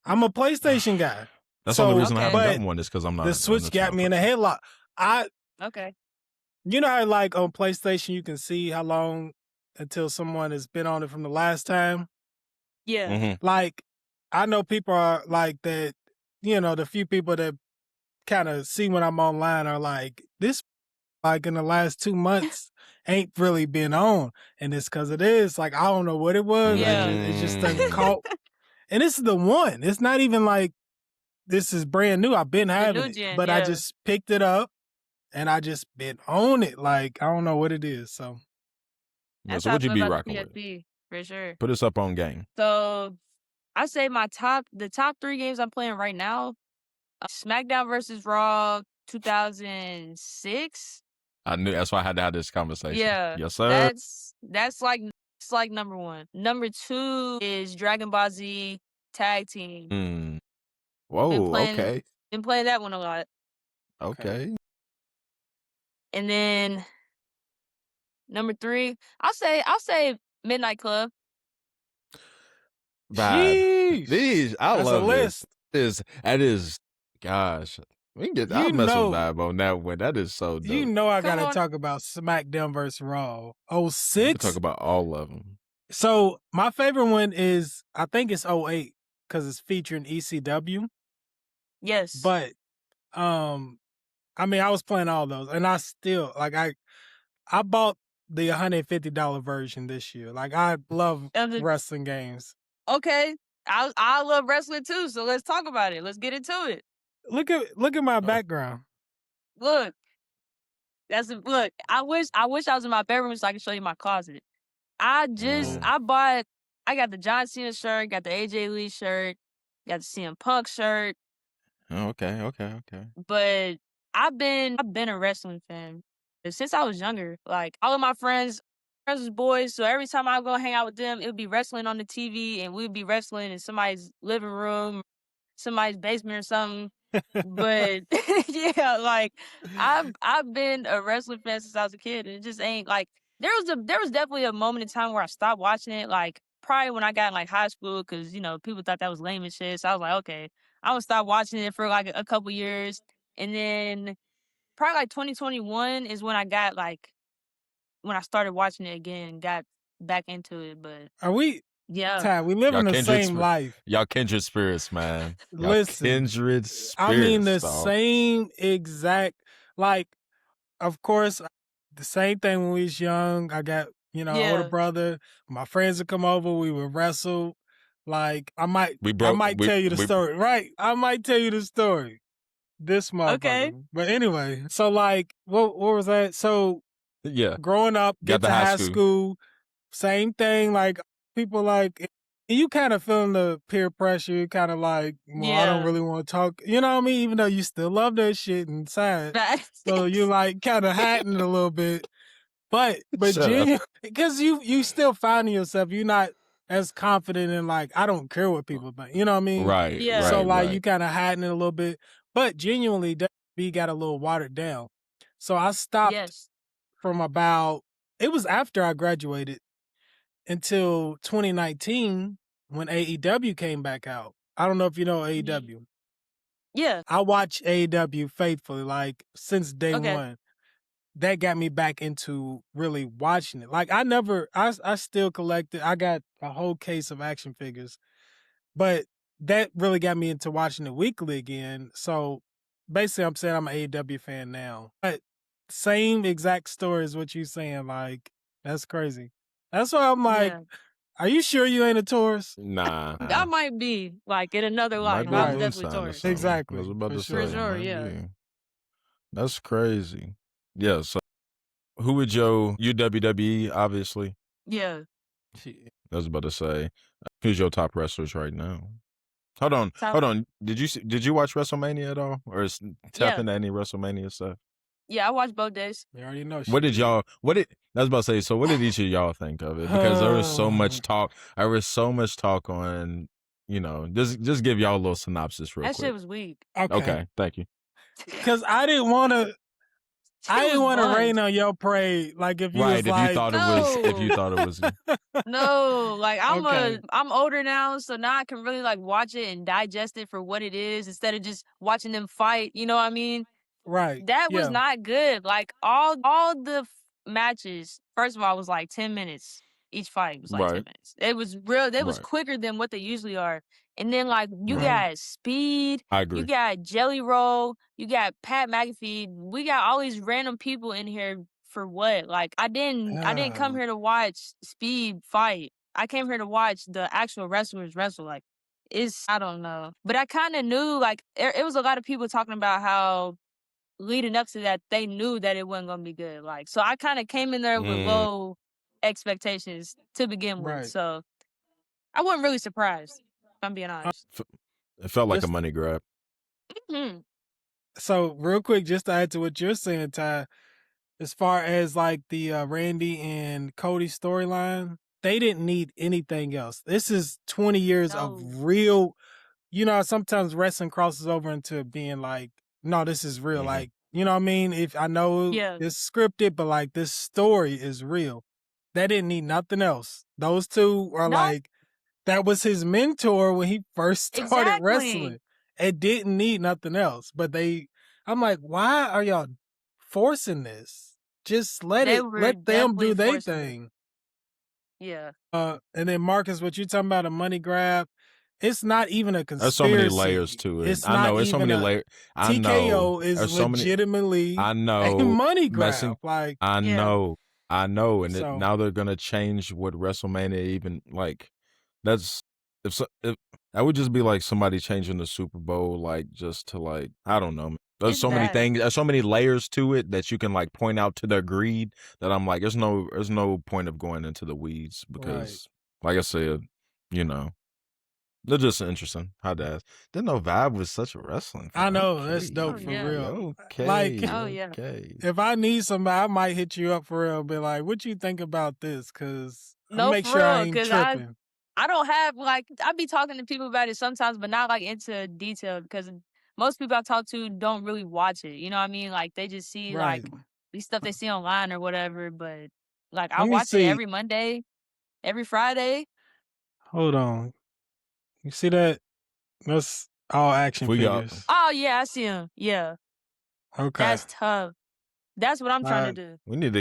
I'm a PlayStation guy. That's the only reason I Okay. haven't but gotten one is because I'm not. the Switch got me in a headlock. Okay. You know how like on PlayStation you can see how long until someone has been on it from the last time? Yeah. Mm-hmm. Like, I know people are like that, the few people that kind of see when I'm online are like, this like in the last 2 months ain't really been on. And it's because it is. Like, I don't know what it was. Yeah. It just done caught. And this is the one. It's not even like this is brand new. I've been having it. gen, But I yeah. just picked it up and I just been on it. Like, I don't know what it is. So Yeah, That's so how I what you feel be about rocking the with? PSP, for sure. Put us up on game. So I say the top 3 games I'm playing right now, SmackDown versus Raw 2006. I knew that's why I had to have this conversation. Yeah. Yes, sir. That's like number 1. Number 2 is Dragon Ball Z Tag Team. Whoa, Been playing that one a lot. okay. And then number 3, I'll say Midnight Club. Vibe. Sheesh. I That's love a list. That is, gosh. I'll mess with Vibe on that one. That is so dope. You know I Come gotta on. talk about SmackDown versus Raw. We can 06? talk about all of them. So my favorite one is, I think it's 08 because it's featuring ECW. Yes. But I mean, I was playing all those, and I still I bought the $150 version this year. Like, I love wrestling games. Okay. I love wrestling too, so let's talk about it. Let's get into it. Look at my background. Look. Look, I wish I was in my bedroom so I could show you my closet. I got the John Cena shirt, got the AJ Lee shirt, got the CM Punk shirt. Okay. But I've been a wrestling fan since I was younger. Like, all of my friends was boys, so every time I go hang out with them, it would be wrestling on the TV, and we'd be wrestling in somebody's living room, somebody's basement or something. But yeah, like I've been a wrestling fan since I was a kid, and it just ain't like there was definitely a moment in time where I stopped watching it, like probably when I got in like high school, because people thought that was lame and shit. So I was like, okay, I'm gonna stop watching it for like a couple years, and then probably like 2021 is when I started watching it again and got back into it. But Are we? yeah, Ty, we live in the same life. Y'all kindred spirits, man. Y'all Listen, kindred spirits. I mean, the dog. same exact, like, of course, the same thing when we was young. I got, older brother. My friends would come over. We would wrestle. Like, I might tell you the story. Right. I might tell you the story. This motherfucker. Okay. But anyway, so like, what was that? So Yeah. growing up, get to high school, same thing. Like, people like, and you kind of feeling the peer pressure, kind of like, well, I don't really want to talk. You know what I mean? Even though you still love that shit inside. So you like kind of hiding it a little bit. But because you still finding yourself, you're not as confident in like, I don't care what people think. You know what I mean? Right. Yeah. So like you kind of hiding it a little bit. But genuinely, we got a little watered down. So I stopped from it was after I graduated until 2019 when AEW came back out. I don't know if you know AEW. Yeah. I watch AEW faithfully, like since day one. That got me back into really watching it. Like I still collected. I got a whole case of action figures, but that really got me into watching it weekly again. So basically I'm saying I'm an AEW fan now. But same exact story as what you saying. Like, that's crazy. That's why I'm like, are you sure you ain't a Taurus? Nah. I might be like in another life. Might be a I'm moon definitely sign or Taurus. something. Exactly. I was about to For say. sure. might Yeah. be. That's crazy. Yeah. So who would your WWE obviously? Yeah. I was about to say, who's your top wrestlers right now? Hold on. Did you watch WrestleMania at all, or tap into any WrestleMania stuff? Yeah, I watched both days. You already know. I was about to say, so what did each of y'all think of it? Because there was so much talk. There was so much talk on, just give y'all a little synopsis real quick. That shit was weak. Okay, thank you. Because I didn't want to. I didn't want to rain on your parade. Like if you was like, you thought it was. No, like I'm older now, so now I can really like watch it and digest it for what it is instead of just watching them fight. You know what I mean? Right. That was not good. Like all the matches, first of all, was like 10 minutes. Each fight was like 10 minutes. It was real. It was quicker than what they usually are. And then like you got Speed. I agree. You got Jelly Roll. You got Pat McAfee. We got all these random people in here for what? Like I didn't come here to watch Speed fight. I came here to watch the actual wrestlers wrestle. Like I don't know. But I kind of knew like it was a lot of people talking about how leading up to that, they knew that it wasn't gonna be good. Like, so I kind of came in there with low expectations to begin with. So I wasn't really surprised, if I'm being honest. It felt like a money grab. Mm-hmm. So real quick, just to add to what you're saying, Ty, as far as like the Randy and Cody storyline, they didn't need anything else. This is 20 years of real, sometimes wrestling crosses over into being like, no, this is real. Like, you know what I mean? If I know it's scripted, but like this story is real. They didn't need nothing else. Those two are like, that was his mentor when he first started wrestling. It didn't need nothing else. But I'm like, why are y'all forcing this? Just let them do their thing. Yeah. And then Marcus, what you talking about, a money grab? It's not even a conspiracy. There's so many layers to it. I know it's so many layers. TKO is legitimately a money grab. I know, and now they're gonna change what WrestleMania even like. That's if that would just be like somebody changing the Super Bowl, like just to like I don't know. There's so many things. There's so many layers to it that you can like point out to their greed that I'm like, there's no point of going into the weeds because, like I said, they're just interesting. How to ask. Didn't know Vibe was such a wrestling fan. I know, that's dope for real. Okay. Like, okay. If I need somebody, I might hit you up for real. Be like, what you think about this? Because make for sure real, I ain't tripping. I don't have like I be talking to people about it sometimes, but not like into detail because most people I talk to don't really watch it. You know what I mean? Like they just see like these stuff they see online or whatever. But like I watch it every Monday, every Friday. Hold on. You see that? That's all action figures. Oh yeah, I see him. Yeah. Okay. That's tough. That's what I'm trying to do. We need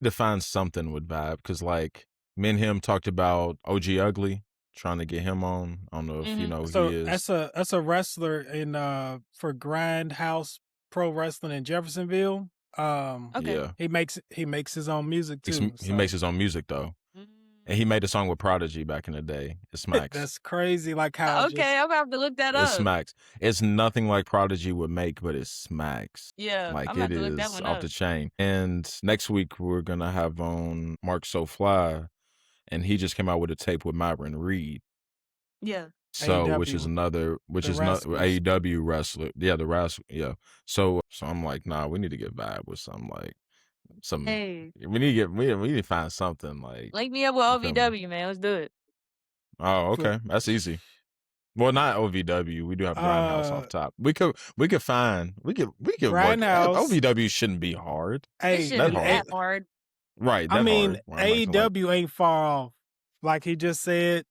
to find something with Vibe because like me and him talked about OG Ugly, trying to get him on. I don't know if you know who he is. That's a wrestler in for Grindhouse Pro Wrestling in Jeffersonville. Okay. He makes his own music too. He makes his own music though. And he made a song with Prodigy back in the day. It smacks. That's crazy. Like how? Okay, I'm gonna have to look that up. It smacks. It's nothing like Prodigy would make, but it smacks. Yeah, like I'm it is is that one off up. the chain. And next week we're gonna have on Mark So Fly, and he just came out with a tape with Myron Reed. Yeah. So AEW, which is another AEW wrestler. Yeah, the wrestler. Yeah. So I'm like, nah, we need to get Vibe with something like. Hey. We need to find something like. Link me up with OVW, man. Let's do it. Oh, okay, that's easy. Well, not OVW. We do have Grindhouse off top. We could Grindhouse. OVW shouldn't be hard. It shouldn't be that hard. Right. I mean, AEW ain't far off. Like he just said,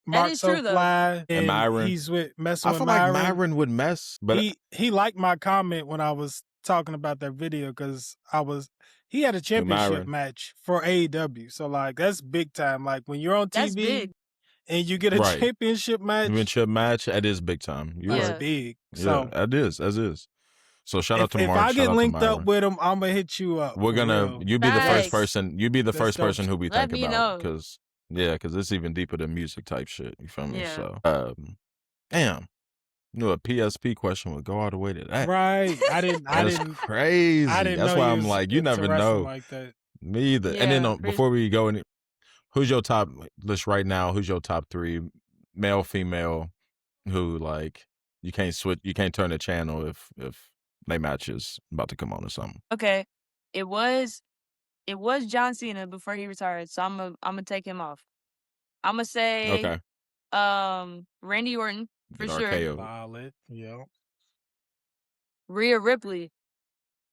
Mark is So true, though. Fly, and Myron. he's messing I with feel Myron. like Myron would mess, but he liked my comment when I was talking about that video because he had a championship match for AEW, so like that's big time. Like when you're on TV and you get a championship match, that is big time. That's big. So that is. So shout out to Mark. If I get linked up with him, I'm gonna hit you up. We're gonna. You be the first person. You be the first dope. person who we Let think me about know. because it's even deeper than music type shit. You feel me? Yeah. So damn. You know, a PSP question would go all the way to that. Right. That's crazy. I didn't That's know why you I'm was like, you into never wrestling know. like that. Me either. Yeah, And then before we go in, who's your top list right now? Who's your top 3, male, female, who like you can't switch, you can't turn the channel if they match is about to come on or something. Okay. It was John Cena before he retired, so I'm gonna take him off. I'm gonna say Okay. Randy Orton for Good sure. RKO. Solid. Yeah. Rhea Ripley.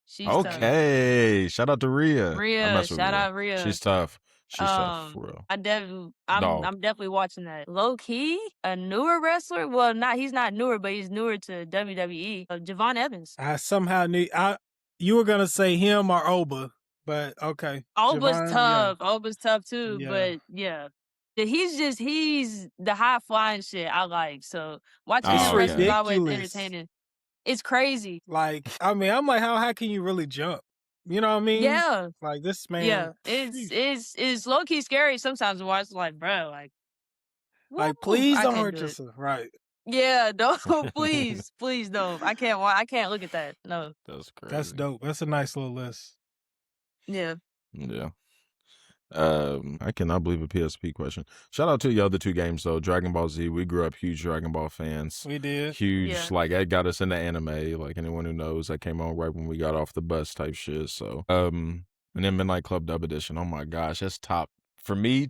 She's tough. Okay. Shout out to Rhea. I Rhea, mess with shout Rhea. out Rhea. She's tough. She's tough for real. I'm Dog. definitely watching that. Low key, a newer wrestler. Well, he's not newer, but he's newer to WWE. Javon Evans. I somehow you were gonna say him or Oba, but okay. Oba's Javon, tough. Oba's tough too, Yeah. but yeah. He's the high flying shit I like. So watching It's him wrestle is always ridiculous. entertaining. It's crazy. Like, I mean, I'm like, how high can you really jump? You know what I mean? Yeah. Like this man. Yeah. It's low key scary sometimes to watch. Like, bro, like please I don't can't hurt do it. yourself. Right. Yeah, don't please don't. I can't look at that. No. That's crazy. That's dope. That's a nice little list. Yeah. Yeah. I cannot believe a PSP question. Shout out to the other 2 games though. Dragon Ball Z. We grew up huge Dragon Ball fans. We did. Huge. Yeah. Like that got us into anime. Like anyone who knows, that came on right when we got off the bus type shit. So and then Midnight Club Dub Edition. Oh my gosh, that's top for me.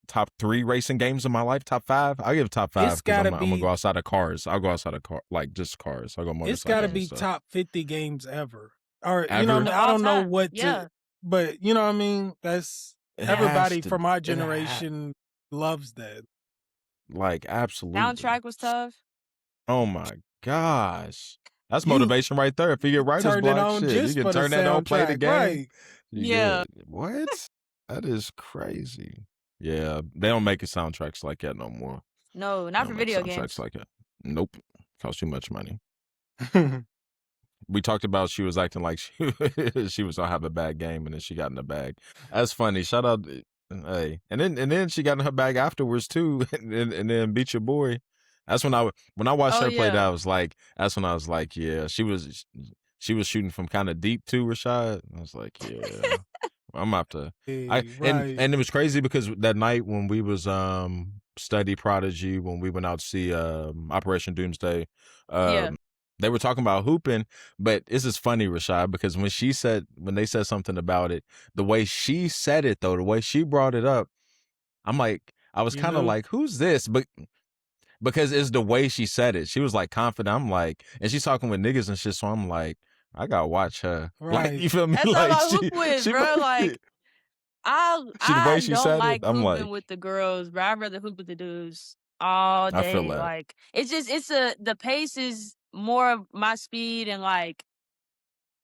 Top 3 racing games of my life. Top 5. I'll give top 5 because I'm gonna go outside of cars. I'll go outside of like just cars. I'll go motorcycles. It's got to be stuff. top 50 games ever. Or Ever? you know, I don't know time. what Yeah. to, but you know what I mean. That's It everybody has to- from our it generation loves that. Like absolutely. Soundtrack was tough. Oh my gosh. That's You motivation right there. If you get writer's Turned it block, on shit, just you for can turn the that on, play the soundtrack, game. right? You Yeah. good. What? That is crazy. Yeah, they don't make soundtracks like that no more. No, They not don't for make video soundtracks games. like that. Nope. Costs too much money. We talked about she was acting like she was gonna have a bad game and then she got in the bag. That's funny. Shout out. Hey, and then she got in her bag afterwards too, and then beat your boy. That's when I watched her play that. I was like, that's when I was like, yeah, she was shooting from kind of deep too, Rashad. I was like, yeah, I'm about to. And it was crazy because that night when we was Study Prodigy, when we went out to see Operation Doomsday, they were talking about hooping, but this is funny, Rashad, because when they said something about it, the way she said it though, the way she brought it up, I'm like, I was kind of like, who's this? But because it's the way she said it, she was like confident. I'm like, and she's talking with niggas and shit, so I'm like, I gotta watch her. Right. Like, you feel me? That's like, all I hoop with, bro. Like, the way she don't said like it, I'm hooping like, with the girls, but I'd rather hoop with the dudes all day. I feel that. Like, the pace is more of my speed and like,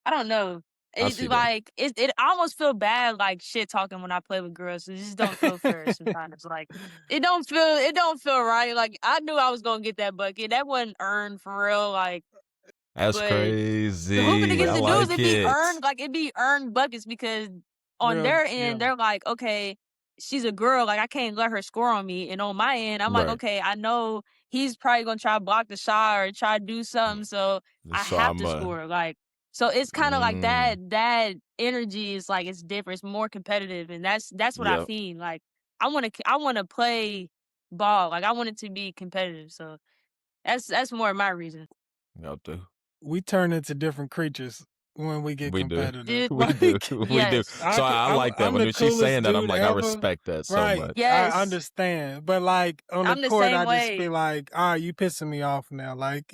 I don't know. It's see that. like it I almost feel bad like shit talking when I play with girls. It just don't feel fair sometimes. Like it don't feel right. Like I knew I was gonna get that bucket. That wasn't earned for real. Like That's but crazy. the hooping against I the like dudes, it'd be earned buckets because on Real, their end yeah. they're like, okay, she's a girl, like I can't let her score on me. And on my end, I'm like, Right. okay, I know he's probably gonna try to block the shot or try to do something, so I So have I'm to score. Like so it's kind of like that energy is like it's different. It's more competitive, and that's what I Yep. feel like. I want to play ball. Like I want it to be competitive. So that's more of my reason. Y'all do. We turn into different creatures when we get We do. competitive. We do. Like, We do. Yes. So I like that. I'm When the she's saying coolest that, I'm dude like, I ever. respect that so Right. much. Yes. I understand. But like on I'm the the court, same I just way. be like, all right, you pissing me off now. Like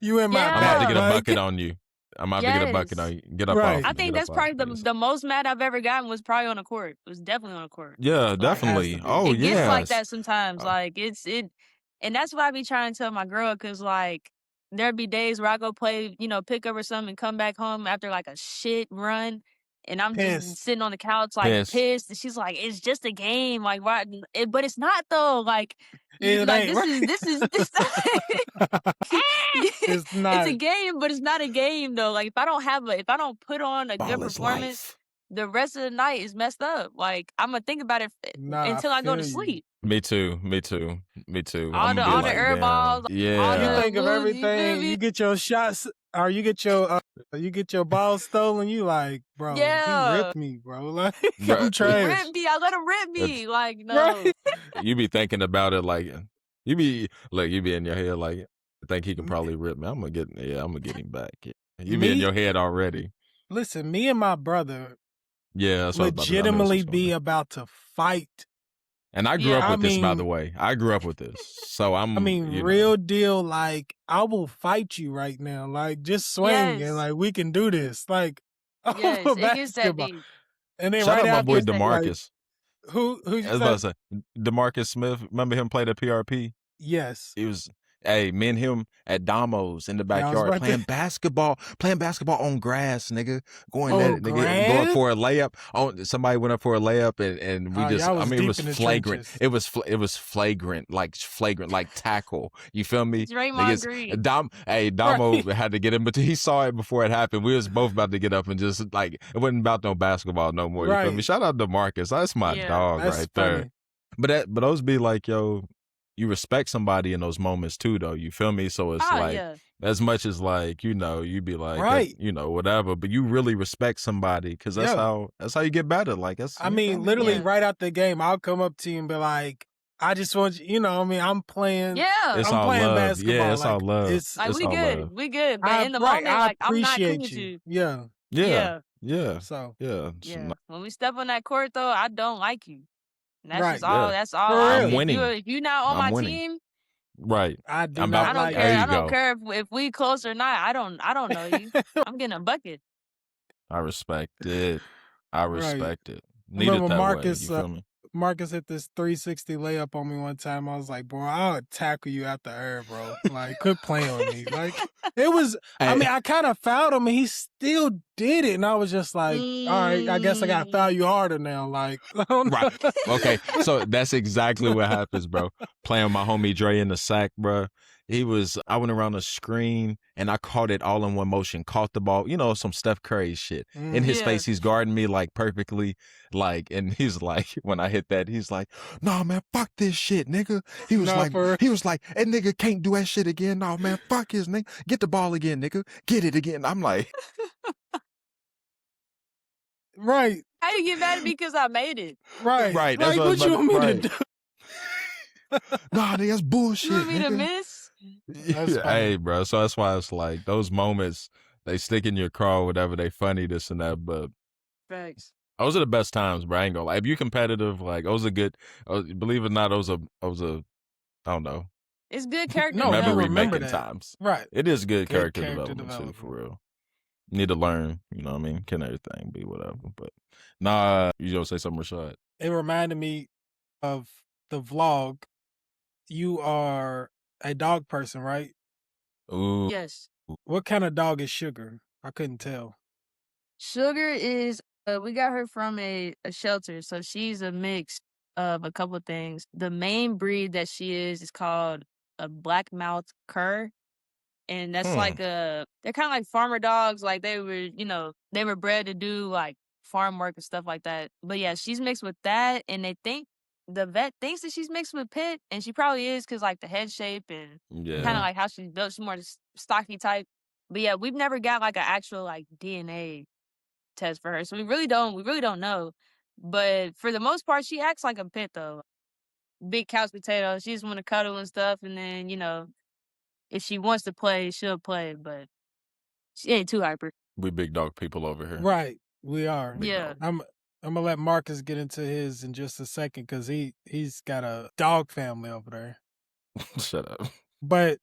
you in my Yeah. I'm about to bag. get a Like, bucket on you. I'm about to get a bucket Yes. on you. Get up Right. off I me. think Get that's up probably off me. the most mad I've ever gotten was probably on the court. It was definitely on the court. Yeah, Like, definitely. has to be. Oh, It gets like yes. that sometimes. Oh. Like and that's why I be trying to tell my girl, cause like there'd be days where I go play, pick up or something and come back home after like a shit run. And I'm just Pissed. sitting on the couch like Pissed. pissed. And she's like, it's just a game. Like why but it's not though. Like It like ain't right. this is It's not. it's a game, but it's not a game though. Like if I don't put on a good Ball is performance, life. the rest of the night is messed up. Like I'm gonna think about it until I go to sleep. Me too. All I'm the gonna be like, air damn. balls, all Yeah. You think of the everything. You get your shots, or you get your balls stolen. You like, bro, he ripped me, bro. Like I'm trash. Rip me. I let him rip me. Like no. Right. You be thinking about it like you be in your head like I think he can probably rip me. I'm gonna get him back. Yeah. You be in your head already. Listen, me and my brother Yeah, that's what I was about to say. I knew this legitimately was gonna be about to fight. And I grew up with this, by the way. I grew up with this. So real deal, like, I will fight you right now. Like, just swing and, like, we can do this. Like, yes, over it gets that basketball. deep. And then shout right out my after boy that, DeMarcus. like, who I was about to say, DeMarcus Smith. Remember him played at PRP? Yes. He was, me and him at Damo's in the Yeah, I was backyard about playing basketball on grass, nigga. Going for a layup. Somebody went up for a layup and we just, y'all was it was deep in the flagrant. trenches. It was flagrant, like tackle. You feel me? Draymond Green. Damo had to get him, but he saw it before it happened. We was both about to get up and just like, it wasn't about no basketball no more. You feel me? Shout out to Marcus. That's my dog that's right funny. there. But those be like, yo, you respect somebody in those moments too, though. You feel me? So it's as much as like, you know, you be like, you know, whatever, but you really respect somebody because that's how you get better. Like that's. Literally right out the game, I'll come up to you and be like, I just want you, you know, I'm playing. Yeah, it's I'm all playing love. basketball. Yeah, it's all love. It's we all good. love. We good. But in the moment, I I'm not appreciate coming to you. you. Yeah. So when we step on that court, though, I don't like you. And that's just all. That's all. I'm winning. If you're not on my team, right? I do I'm not I don't like. care. I don't care if we close or not. I don't know you. I'm getting a bucket. I respect it. Need remember it that Marcus, way. You feel me? Marcus hit this 360 layup on me one time. I was like, bro, I'll tackle you out the air, bro. Like, quit playing with me. Like, it was, I kind of fouled him and he still did it. And I was just like, all right, I guess I got to foul you harder now. Like, right. Okay. So that's exactly what happens, bro. Playing with my homie Dre in the sack, bro. I went around the screen and I caught it all in one motion, caught the ball, you know, some Steph Curry shit. In his face, he's guarding me like perfectly, like, and he's like, when I hit that, he's like, nah, man, fuck this shit, nigga. He was like, that nigga can't do that shit again. Nah, man, fuck his nigga. Get the ball again, nigga. Get it again. I'm like, right. How you get mad at me because I made it? Right. Right. Like, That's what you want me to do? Nah, nigga, that's bullshit. You want me to miss? Hey, bro. So that's why it's like those moments, they stick in your craw, whatever, they funny, this and that. But facts. Those are the best times, bro. I ain't gonna lie. If you competitive, like those are good. Believe it or not, those are I don't know. It's good character memory remember making that. times. Right. It is good character character development too, for real. Need to learn, you know what I mean? Can everything be whatever. But nah, you gonna say something, Rashad? It reminded me of the vlog. You are a dog person, right? Ooh. Yes. What kind of dog is Sugar? I couldn't tell. Sugar is, we got her from a shelter. So she's a mix of a couple of things. The main breed that she is called a black mouth cur. And that's like they're kind of like farmer dogs. Like they were bred to do like farm work and stuff like that. But yeah, she's mixed with that. And the vet thinks that she's mixed with Pit, and she probably is because like the head shape and kind of like how she's built. She's more stocky type. But yeah, we've never got like an actual like DNA test for her, so we really don't know. But for the most part, she acts like a Pit though. Big couch potato. She just want to cuddle and stuff, and then if she wants to play, she'll play. But she ain't too hyper. We big dog people over here. Right, we are. Yeah. I'm gonna let Marcus get into his in just a second because he's got a dog family over there. Shut up. But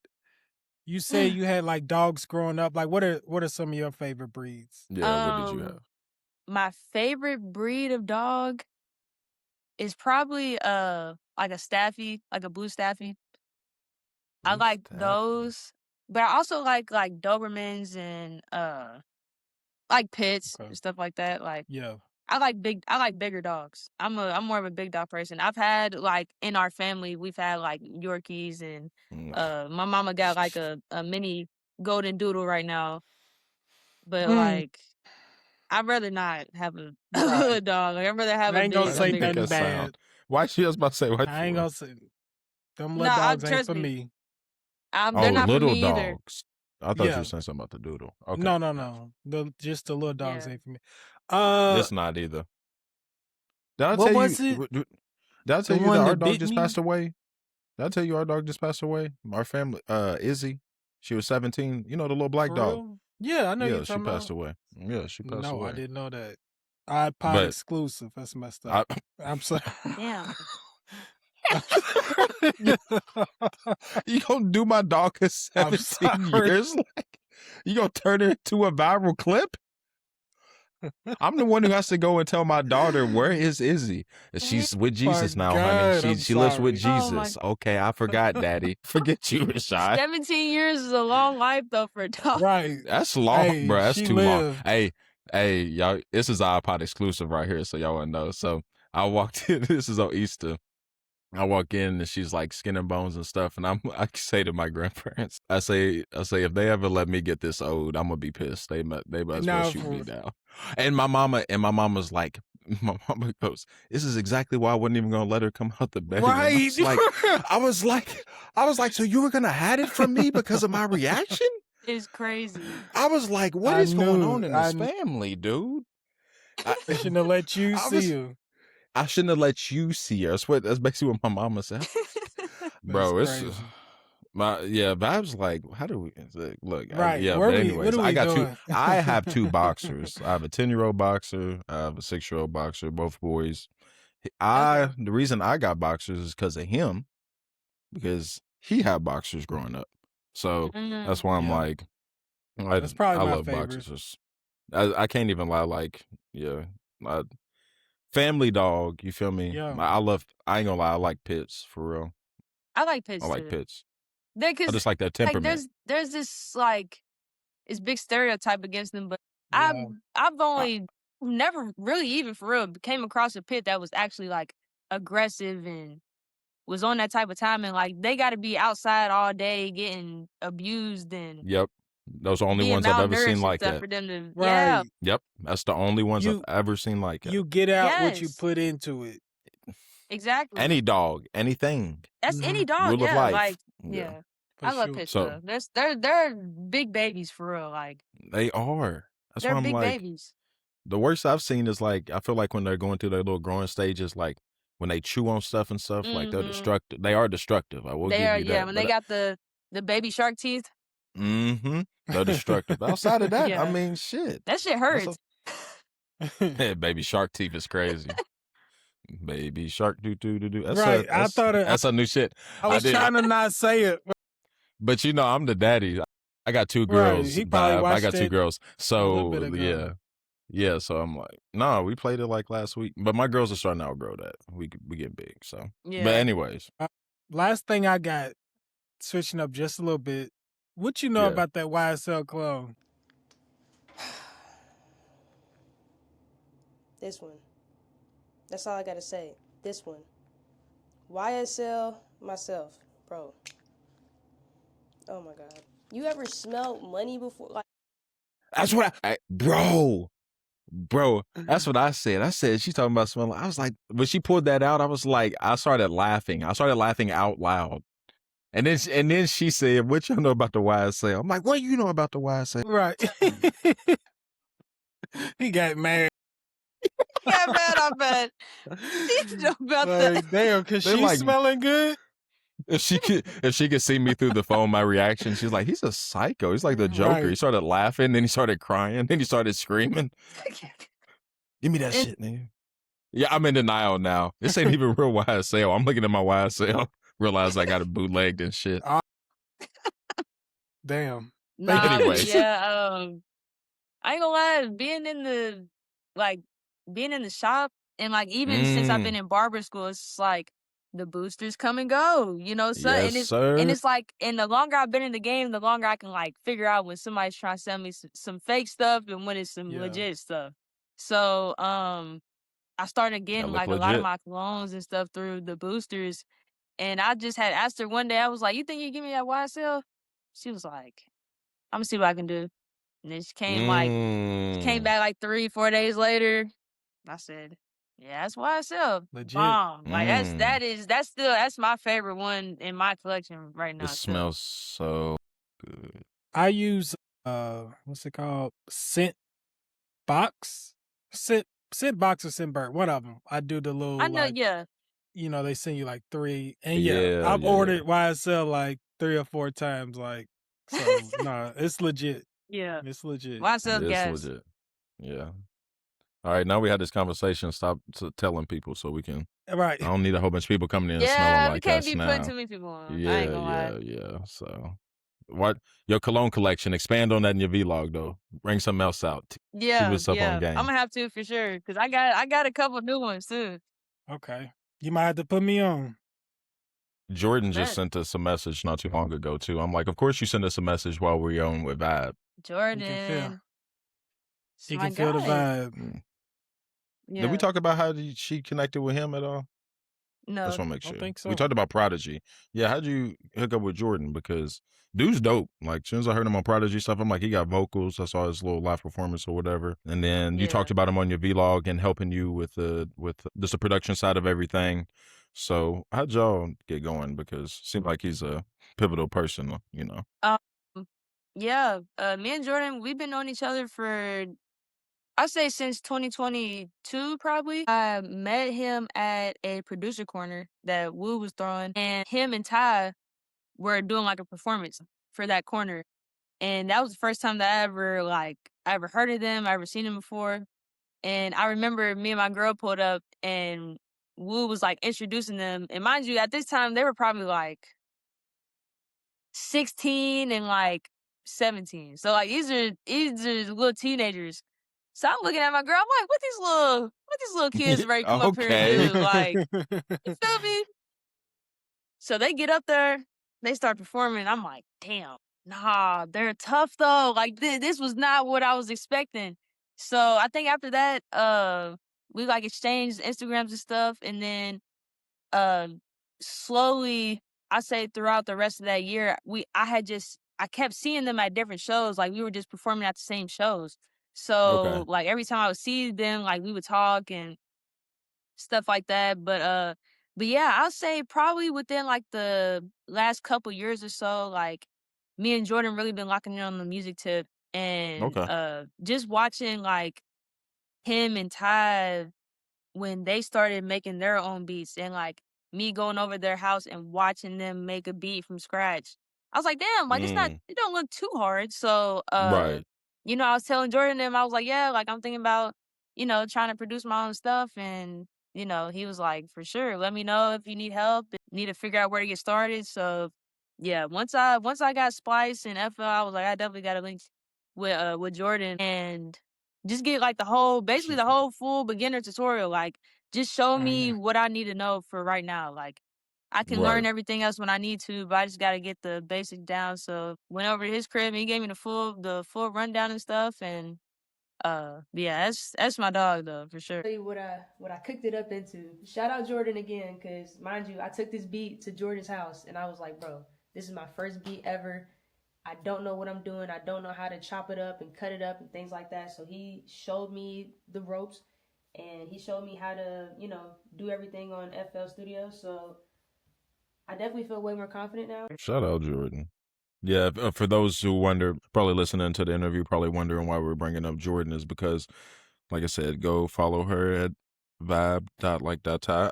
you say you had like dogs growing up. Like what are some of your favorite breeds? Yeah, what did you have? My favorite breed of dog is probably like a Staffy, like a blue Staffy. I like those, but I also like Dobermans and like Pits and stuff like that. Like I like bigger dogs. I'm more of a big dog person. I've had like in our family, we've had like Yorkies and my mama got like a mini golden doodle right now. But like I'd rather not have a Right. little dog. Like, I'd rather have I a ain't big. gonna Why say you think nothing that bad. sound? Why she was about to say what? I ain't gonna say them Nah, little dogs ain't trust for me. me. They're Oh, not for little me either. dogs. I thought you Yeah. were saying something about the doodle. Okay. No. Just the little dogs Yeah. ain't for me. It's not either. Did I What tell was you? it? Did I tell The you one that our that dog bit just me? passed away? Did I tell you our dog just passed away? Our family, Izzy. She was 17. You know the little black For dog. real? Yeah, I know you're Yeah, she talking passed about. away. Yeah, she passed No, away. I didn't know that. iPod But exclusive. That's messed I, up. I'm sorry. Damn. you gonna do my dog for I'm 17 sorry. years? Like, you gonna turn it into a viral clip? I'm the one who has to go and tell my daughter, where is Izzy? She's with Jesus My now, God, honey. I'm She lives with sorry. Oh my. Jesus. Okay, I forgot, Daddy. Forget you, Rashad. 17 years is a long life though for a dog. Right. That's long, Hey, bro. That's she too long. lived. Hey, y'all. This is iPod exclusive right here, so y'all wanna know. So I walked in. This is on Easter. I walk in and she's like skin and bones and stuff, and I say to my grandparents, I say if they ever let me get this old, I'm gonna be pissed. They might as well Now, shoot me down. And my mama's like, my mama goes, this is exactly why I wasn't even gonna let her come out the bed. right. I was like, so you were gonna hide it from me because of my reaction? It's crazy. I was like, what I is going knew. on in this family, dude? I shouldn't have let you see her. I shouldn't have let you see her. That's basically what my mama said. Bro, That's it's crazy. Vibes like, how do we look? Right. Yeah, Where but we- anyways, what are I we got doing? I have two boxers. I have a 10-year-old boxer. I have a 6-year-old boxer. Both boys. The reason I got boxers is because of him, because he had boxers growing up. So that's why I'm Yeah. like, That's probably I my love favorite. boxers. I can't even lie. Like, family dog. You feel me? Yeah. I ain't gonna lie. I like pits for real. I like pits I like too. pits. I I just like that temperament. Like there's this like it's big stereotype against them, but Yeah. I've only never really even for real came across a pit that was actually like aggressive and was on that type of time, and like they got to be outside all day getting abused and Yep. Those are the only being ones I've ever malnourished seen and like stuff that. for them to Right. Yep. That's the only ones You- I've ever seen like that. You get out what you Yes. put into it. exactly. Any dog, anything. That's any dog. Rule of Yeah, life. like Yeah. For I love sure. pit So- stuff. They're big babies for real. Like They are. That's why they're I'm big like, babies. the worst I've seen is like, I feel like when they're going through their little growing stages, like when they chew on stuff and stuff, like they're Mhm. destructive. They are destructive. I will They give are you that. when they got the baby shark teeth. They're destructive. Outside of that, I Yeah. mean, shit. That shit hurts. Yeah, baby shark teeth is crazy. Baby shark do. That's Right, I thought it- that's a new shit. I was did- trying to not say it. But you know, I'm the daddy. I got two Right, girls. he probably Vibe. I watched got two it girls. a So little bit ago. yeah. So I'm like, no, we played it like last week. But my girls are starting to outgrow that. We get big. So, Yeah. but anyways, Last thing I got, switching up just a little bit. What you know Yeah. about that YSL clone? This one. That's all I gotta say. This one. YSL myself, bro. Oh my god. You ever smelled money before? Like, that's what bro. That's what I said. I said she's talking about smelling. I was like, when she pulled that out, I was like, I started laughing. I started laughing out loud. And then she said, "What you know about the YSL?" I'm like, "What do you know about the YSL?" Right. He got mad. Yeah, man, I bet. You know about that. Like, damn, cause They she's like- smelling good. If she could see me through the phone, my reaction, she's like, "He's a psycho. He's like the Joker." Right. He started laughing, then he started crying, then he started screaming. Give me that shit, nigga. Yeah, I'm in denial now. This ain't even real YSL. I'm looking at my YSL, realize I got it bootlegged and shit. Damn. Nah, Anyways. yeah. I ain't gonna lie, being in the shop and like even since I've been in barber school, it's like the boosters come and go, you know. So Yes, sir. and it's like, and the longer I've been in the game, the longer I can like figure out when somebody's trying to sell me some fake stuff and when it's some Yeah. legit stuff. So I started getting look like a lot legit. of my colognes and stuff through the boosters, and I just had asked her one day. I was like, "You think you give me that YSL?" She was like, "I'm gonna see what I can do." And then she came back like 3-4 days later. I said, yeah, that's YSL. Legit. Bomb. Like that's my favorite one in my collection right now. It smells so good. I use what's it called? Scent box? Scent box or scent bird, one of them. I do the little I know, like, yeah. you know, they send you like 3. And Yeah, I've yeah. ordered YSL like 3 or 4 times, like, so nah, it's legit. Yeah. It's legit. YSL It's gas. legit. Yeah. All right, now we had this conversation. Stop telling people so we can. Right. I don't need a whole bunch of people coming in and Yeah, smelling we like can't us be now. putting too many people on. I ain't Yeah, gonna lie. yeah. So, what your cologne collection? Expand on that in your vlog, though. Bring something else out. Yeah, Keep us up on game. I'm gonna have to for sure because I got a couple new ones too. Okay. You might have to put me on. Jordan just Bet. sent us a message not too long ago too. I'm like, of course you sent us a message while we're on with Vibe. Jordan. It's You my can feel the guy. vibe. Yeah. Did we talk about how she connected with him at all? I No. just want to make sure. Don't think so. We talked about Prodigy. Yeah, how'd you hook up with Jordan? Because dude's dope. Like, as soon as I heard him on Prodigy stuff, I'm like, he got vocals. I saw his little live performance or whatever. And then you Yeah. talked about him on your vlog and helping you with just the production side of everything. So how'd y'all get going? Because it seems like he's a pivotal person, you know. Yeah. Me and Jordan, we've been knowing each other for I'd say since 2022 probably. I met him at a producer corner that Wu was throwing, and him and Ty were doing like a performance for that corner. And that was the first time that I ever heard of them, I ever seen them before. And I remember me and my girl pulled up and Wu was like introducing them. And mind you, at this time they were probably like 16 and like 17. So like these are little teenagers. So I'm looking at my girl, I'm like, what these little kids ready to come up here and do? Like, you feel me? So they get up there, they start performing. I'm like, damn, nah, they're tough though. Like this was not what I was expecting. So I think after that, we like exchanged Instagrams and stuff, and then slowly, I say throughout the rest of that year, I kept seeing them at different shows. Like we were just performing at the same shows. So like every time I would see them, like we would talk and stuff like that. But yeah, I'll say probably within like the last couple years or so, like me and Jordan really been locking in on the music tip, and just watching like him and Ty when they started making their own beats, and like me going over their house and watching them make a beat from scratch. I was like, damn, like it don't look too hard. So Right. you know, I was telling Jordan and them, I was like, yeah, like I'm thinking about, you know, trying to produce my own stuff. And, you know, he was like, for sure, let me know if you need help, need to figure out where to get started. So yeah, once I got Splice and FL, I was like, I definitely got a link with Jordan and just get like the whole full beginner tutorial. Like just show me what I need to know for right now. Like I can learn everything else when I need to, but I just got to get the basics down. So went over to his crib and he gave me the full rundown and stuff. And yeah, that's my dog though, for sure. Tell you what I cooked it up into. Shout out Jordan again, because mind you, I took this beat to Jordan's house and I was like, bro, this is my first beat ever. I don't know what I'm doing. I don't know how to chop it up and cut it up and things like that. So he showed me the ropes and he showed me how to, you know, do everything on FL Studio. So I definitely feel way more confident now. Shout out Jordan. Yeah, for those who wonder, probably listening to the interview, probably wondering why we're bringing up Jordan is because, like I said, go follow her at vibe.like.ty,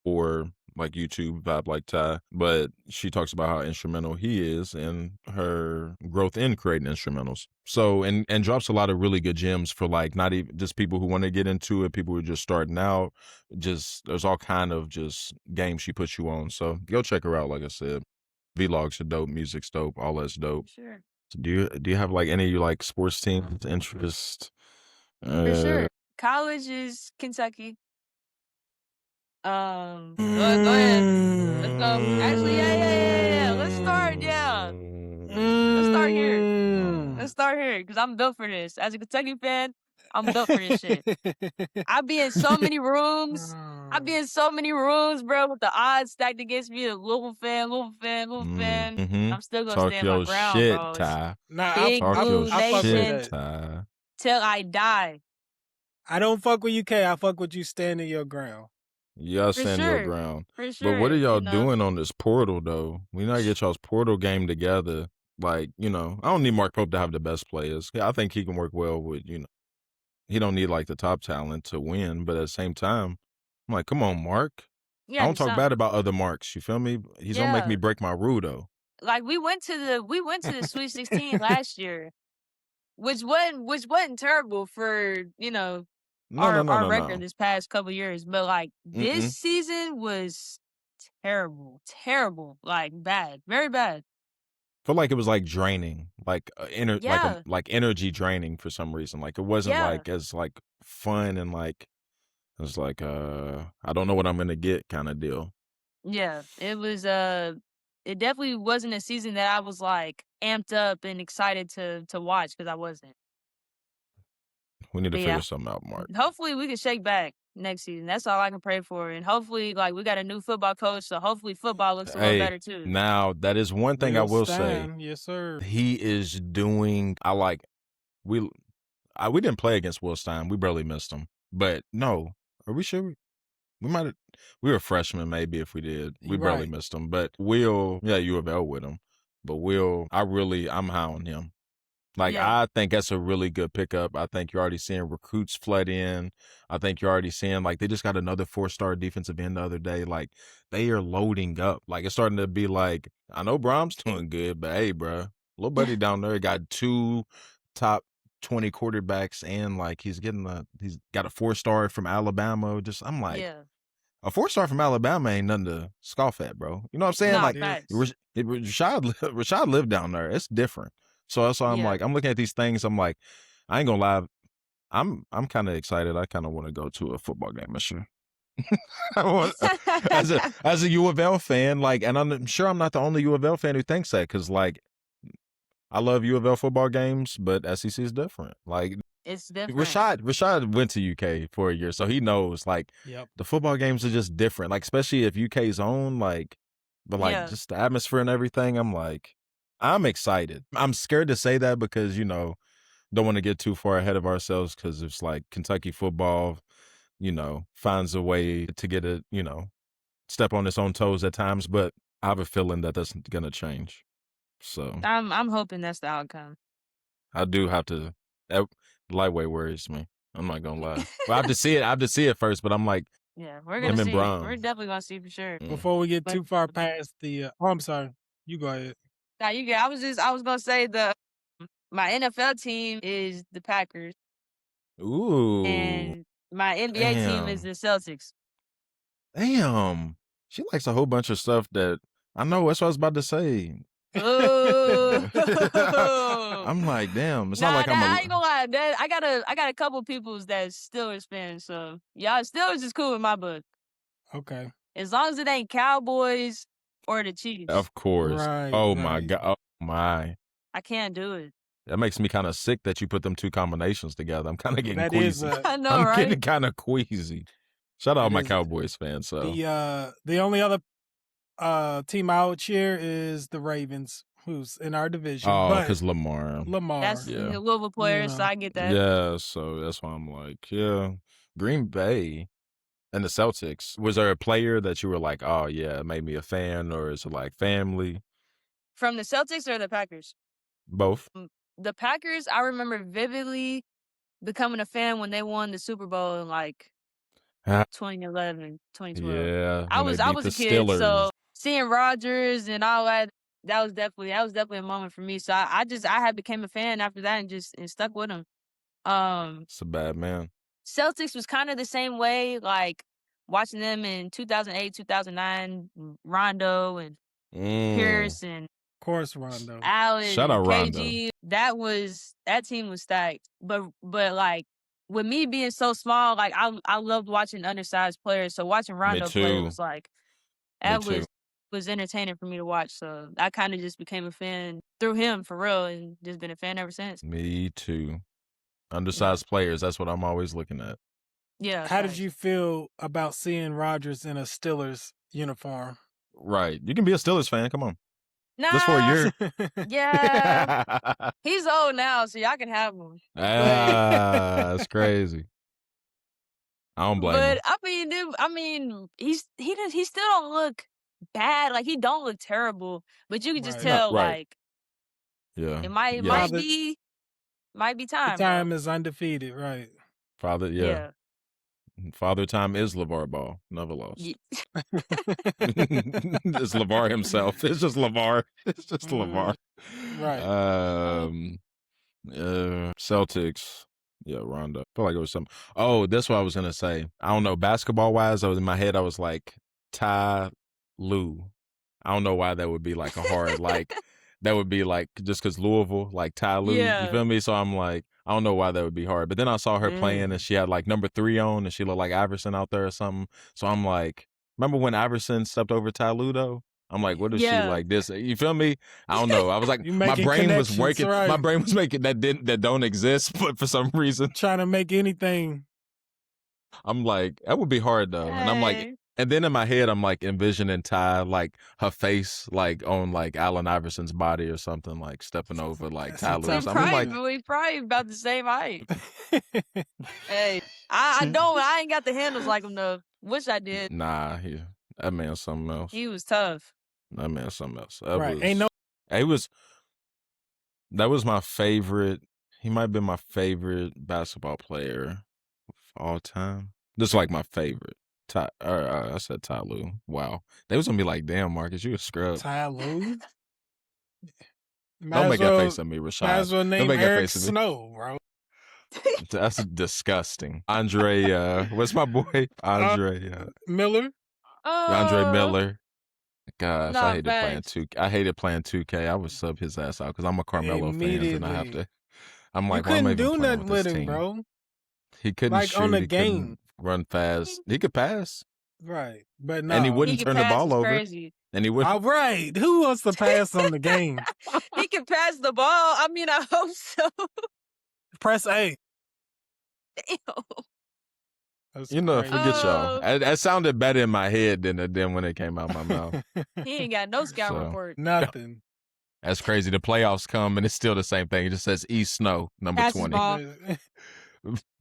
or like YouTube, Vibe Like Ty. But she talks about how instrumental he is in her growth in creating instrumentals. So, and drops a lot of really good gems for like not even just people who want to get into it, people who are just starting out. Just there's all kind of just games she puts you on. So go check her out. Like I said, vlogs are dope, music's dope, all that's dope. Sure. So do you have like any like sports teams interest? For sure. College is Kentucky. Go ahead. Let's go. Actually, yeah. Let's start here. Let's start here because I'm built for this. As a Kentucky fan, I'm built for this shit. I be in so many rooms. I be in so many rooms, bro, with the odds stacked against me. A Louisville fan. Mm-hmm. I'm still gonna Talk stand your my ground, shit, bro. It's Ty. Nah, Big Talk your Blue I fuck with Nation shit, that. Ty. till I die. I don't fuck with UK. I fuck with you standing your ground. Y'all For stand your sure. ground. For But what sure. are y'all You know? doing on this portal, though? We not get y'all's portal game together. Like, I don't need Mark Pope to have the best players. Yeah, I think he can work well with, he don't need, like, the top talent to win. But at the same time, I'm like, come on, Mark. Yeah, I don't do talk bad something. about other Marks. You feel me? He's gonna make me Yeah. break my rule, though. Like we went to the Sweet 16 last year, which wasn't terrible for, No. our record this past couple years. But like this Mm-mm. season was terrible, like bad, very bad. Feel like it was like draining, like Yeah. like energy draining for some reason. Like it wasn't Yeah. like as like fun and like it was like I don't know what I'm gonna get kind of deal. Yeah, it was it definitely wasn't a season that I was like amped up and excited to watch because I wasn't. We need to But figure yeah, something out, Mark. hopefully we can shake back next season. That's all I can pray for. And hopefully like we got a new football coach, so hopefully football looks a little Hey, better too. now that is one thing I will say. Stein, yes, sir. He is doing. We didn't play against Will Stein. We barely missed him. But no, are we sure? We might have. We were freshmen, maybe if we did. We barely Right. missed him. But Will, yeah, U of L with him. But Will, I'm high on him. Like, Yeah. I think that's a really good pickup. I think you're already seeing recruits flood in. I think you're already seeing, like, they just got another 4-star defensive end the other day. Like, they are loading up. Like, it's starting to be like, I know Brahm's doing good, but hey, bro, little buddy down there got 2 top 20 quarterbacks and, like, he's got a 4-star from Alabama. I'm like, Yeah. a 4-star from Alabama ain't nothing to scoff at, bro. You know what I'm saying? Nah, Like, facts. Rashad lived down there. It's different. So that's why I'm Yeah. like, I'm looking at these things. I'm like, I ain't gonna lie. I'm kind of excited. I kind of want to go to a football game this year. as a U of L fan, like, and I'm sure I'm not the only U of L fan who thinks that, because like, I love U of L football games, but SEC is different. Like, It's different. Rashad went to UK for a year, so he knows like Yep. the football games are just different. Like, especially if UK's own, like, but like Yeah. just the atmosphere and everything. I'm excited. I'm scared to say that because, don't want to get too far ahead of ourselves, because it's like Kentucky football, finds a way to get it, step on its own toes at times. But I have a feeling that that's going to change. So I'm hoping that's the outcome. I do have to. That lightweight worries me. I'm not going to lie. Well, I have to see it. I have to see it first, but I'm like, Yeah, we're Him gonna and see. Brown. We're definitely gonna see for sure. Before we get But- too far past the, I'm sorry. You go ahead. Nah, you get. I was gonna say my NFL team is the Packers ooh, and my NBA team is damn. the Celtics. Damn. She likes a whole bunch of stuff that I know. That's what I was about to say. Ooh. I'm like, damn. It's Nah, not like I ain't gonna lie. I got a couple peoples that's Steelers fans, so y'all Steelers is cool in my book. Okay. As long as it ain't Cowboys or the Chiefs. Of course. Right, Oh my right. God. Oh my. I can't do it. That makes me kind of sick that you put them two combinations together. I'm kind of getting That is queasy. I know, I'm right? getting kind of queasy. Shout out That my is- Cowboys fans. So the only other team I would cheer is the Ravens, who's in our division. oh, but because Lamar. Lamar. That's Yeah. the Louisville players, so know. I get that. Yeah, so that's why I'm like, yeah. Green Bay and the Celtics. Was there a player that you were like, oh yeah, it made me a fan, or is it like family? From the Celtics or the Packers? Both. The Packers, I remember vividly becoming a fan when they won the Super Bowl in like Ah. 2011, 2012. Yeah. I when was they I beat was the a kid, Steelers. so seeing Rodgers and all that was definitely a moment for me. So I had became a fan after that and stuck with them. It's a bad man. Celtics was kind of the same way, like watching them in 2008, 2009, Rondo and Pierce and Of course, Rondo. Allen Shout out and Rondo. KG. That team was stacked. But like with me being so small, like I loved watching undersized players. So watching Rondo play too. was like Me that too. was entertaining for me to watch. So I kind of just became a fan through him for real and just been a fan ever since. Me too. Undersized players. That's what I'm always looking at. Yeah. How did you feel about seeing Rodgers in a Steelers uniform? Right. You can be a Steelers fan. Come on. Nah. Just for a year. Yeah. He's old now, so y'all can have him. That's crazy. I don't blame him. But I mean, he still don't look bad. Like, he don't look terrible, but you can just tell, like, yeah, it might be time. The time is undefeated, right? Father, yeah. Father Time is LeVar Ball. Never lost. Yeah. It's LeVar himself. It's just LeVar. It's just LeVar. Right. Celtics. Yeah, Rondo. I feel like it was something. Oh, that's what I was gonna say. I don't know. Basketball wise, I was in my head. I was like Ty Lue. I don't know why that would be like a hard like. That would be like just because Louisville, like Ty Lue. Yeah. You feel me? So I'm like, I don't know why that would be hard. But then I saw her playing and she had like number 3 on and she looked like Iverson out there or something. So I'm like, remember when Iverson stepped over Ty Lue though? I'm like, what is she like this? You feel me? I don't know. I was like, my brain was working. Right. My brain was making that don't exist, but for some reason, trying to make anything. I'm like, that would be hard though. And I'm like, and then in my head, I'm like envisioning Ty, like her face, like on like Allen Iverson's body or something, like stepping over like Ty Lue. We probably about the same height. Hey, I ain't got the handles like him though. Wish I did. Nah, that man's something else. He was tough. That man's something else. That was my favorite. He might have been my favorite basketball player of all time. Just like my favorite. I said Ty Lue. Wow. They was gonna be like, damn, Marcus, you a scrub. Ty Lue? Don't make that face at me, Rashad. Might as well name Don't make Eric that face at me. Snow, bro. That's disgusting. Andre, what's my boy? Andre Miller? Andre Miller. Gosh, I hated playing 2K. I would sub his ass out because I'm a Carmelo fan and I have to. I'm like, you couldn't do nothing with him, bro. He couldn't like shoot. On the he game. Run fast. He could pass. Right. But no. And he wouldn't turn the ball over. Crazy. And he wouldn't. All right. Who wants to pass on the game? He can pass the ball. I mean, I hope so. Press A. You know, forget y'all. That sounded better in my head than when it came out my mouth. He ain't got no scout report. Nothing. That's crazy. The playoffs come and it's still the same thing. It just says E Snow, number Pass 20.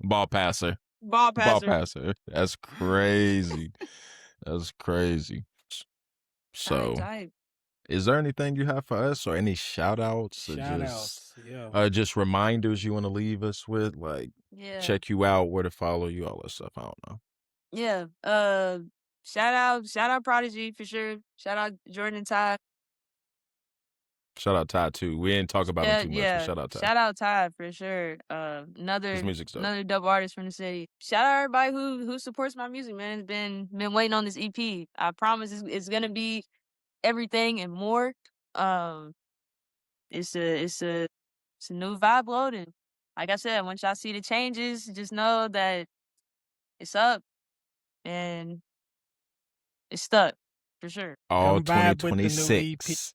Ball passer. Ball passer. That's crazy. That's crazy. So, is there anything you have for us or any shout outs? Just reminders you want to leave us with? Like, check you out, where to follow you, all that stuff. I don't know. Yeah. Shout out Prodigy for sure. Shout out Jordan and Ty. Shout out Ty too. We didn't talk about him too much, but shout out Ty. Shout out Ty for sure. Another dope artist from the city. Shout out everybody who supports my music, man. It's been waiting on this EP. I promise it's gonna be everything and more. It's a new vibe loading. Like I said, once y'all see the changes, just know that it's up and it's stuck for sure. All 2026.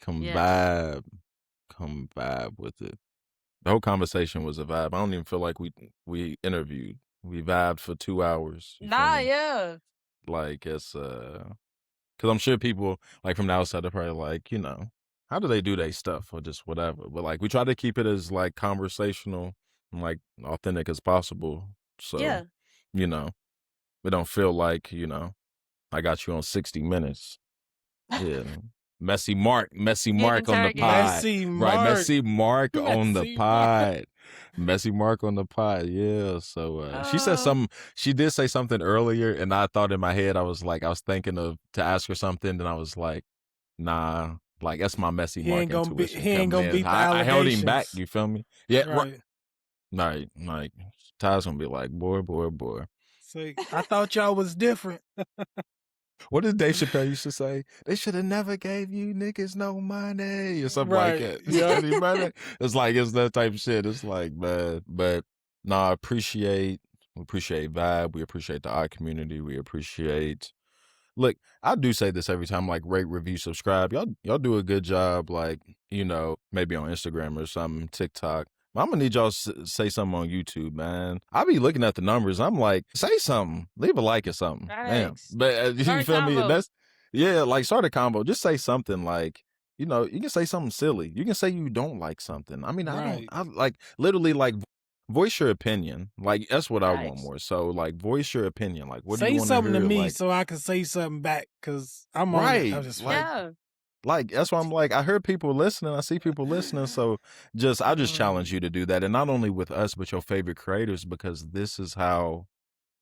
Come vibe with it. The whole conversation was a vibe. I don't even feel like we interviewed. We vibed for 2 hours. Yeah. Like it's because I'm sure people like from the outside are probably like, how do they do their stuff or just whatever. But like we try to keep it as like conversational and like authentic as possible. So we don't feel like I got you on 60 Minutes. Yeah. Messy Mark on the pod. Messy Mark on the pod. Messy Mark on the pod. Yeah. So she said something. She did say something earlier, and I thought in my head I was thinking to ask her something, and I was like, nah, like that's my Messy Mark intuition. He ain't gonna beat the I held him back. You feel me? Yeah. Right. Right. Like Ty's gonna be like, boy. So I thought y'all was different. What did Dave Chappelle used to say? They should have never gave you niggas no money or something like that. Yeah. It's that type of shit. It's like, man. But no, we appreciate vibe. We appreciate the odd community. We appreciate. Look, I do say this every time, like rate, review, subscribe. Y'all do a good job, like, maybe on Instagram or something, TikTok. I'm gonna need y'all to say something on YouTube, man. I be looking at the numbers. I'm like, say something, leave a like or something. Damn, Thanks. but you Start feel me? combo. That's like start a combo. Just say something like, you can say something silly. You can say you don't like something. I mean, Right. I like literally like voice your opinion. Like that's what I want Thanks. more. So like voice your opinion. Like what do Say you want to something hear? to me Like, so I can say something back because I'm on it. right. I'm just Like, Yeah. like that's why I'm like, I heard people listening. I see people listening. So I just challenge you to do that. And not only with us, but your favorite creators, because this is how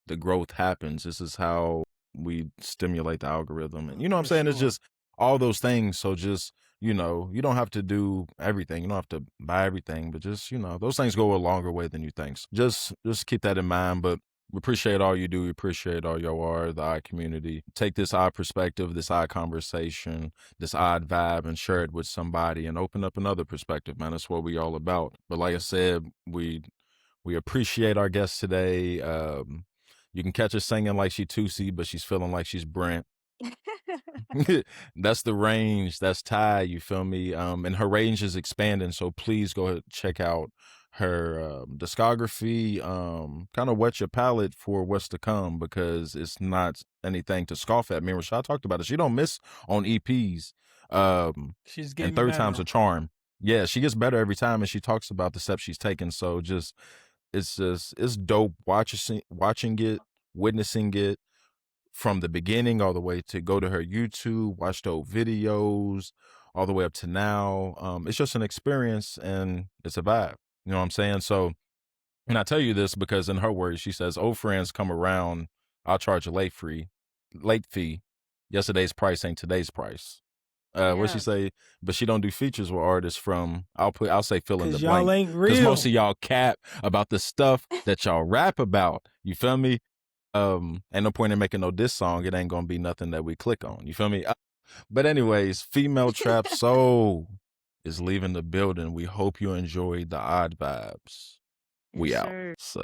the growth happens. This is how we stimulate the algorithm. And you know what I'm For saying? It's sure. just all those things. So just, you don't have to do everything. You don't have to buy everything, but just, those things go a longer way than you think. So just keep that in mind. But we appreciate all you do. We appreciate all y'all are, the odd community. Take this odd perspective, this odd conversation, this odd vibe, and share it with somebody and open up another perspective, man. That's what we all about. But like I said, we appreciate our guest today. You can catch her singing like she Tootsie, but she's feeling like she's Brent. That's the range. That's Ty. You feel me? And her range is expanding. So please go ahead and check out her discography. Kind of whet your palate for what's to come, because it's not anything to scoff at. Me and Rashad talked about it. She don't miss on EPs. She's getting And third better. time's a charm. Yeah, she gets better every time, and she talks about the steps she's taken. So it's dope watching it, witnessing it from the beginning all the way to go to her YouTube, watch the old videos, all the way up to now. It's just an experience, and it's a vibe. You know what I'm saying? So, and I tell you this because in her words, she says, "Old friends come around, I'll charge a late fee. Yesterday's price ain't today's price." What she Yeah. say? But she don't do features with artists from, I'll say fill in the 'Cause y'all blank. ain't Because real. most of y'all cap about the stuff that y'all rap about. You feel me? Ain't no point in making no diss song. It ain't gonna be nothing that we click on. You feel me? But anyways, Female Trap Soul is leaving the building. We hope you enjoyed the odd vibes. We Yes, out. sir. So.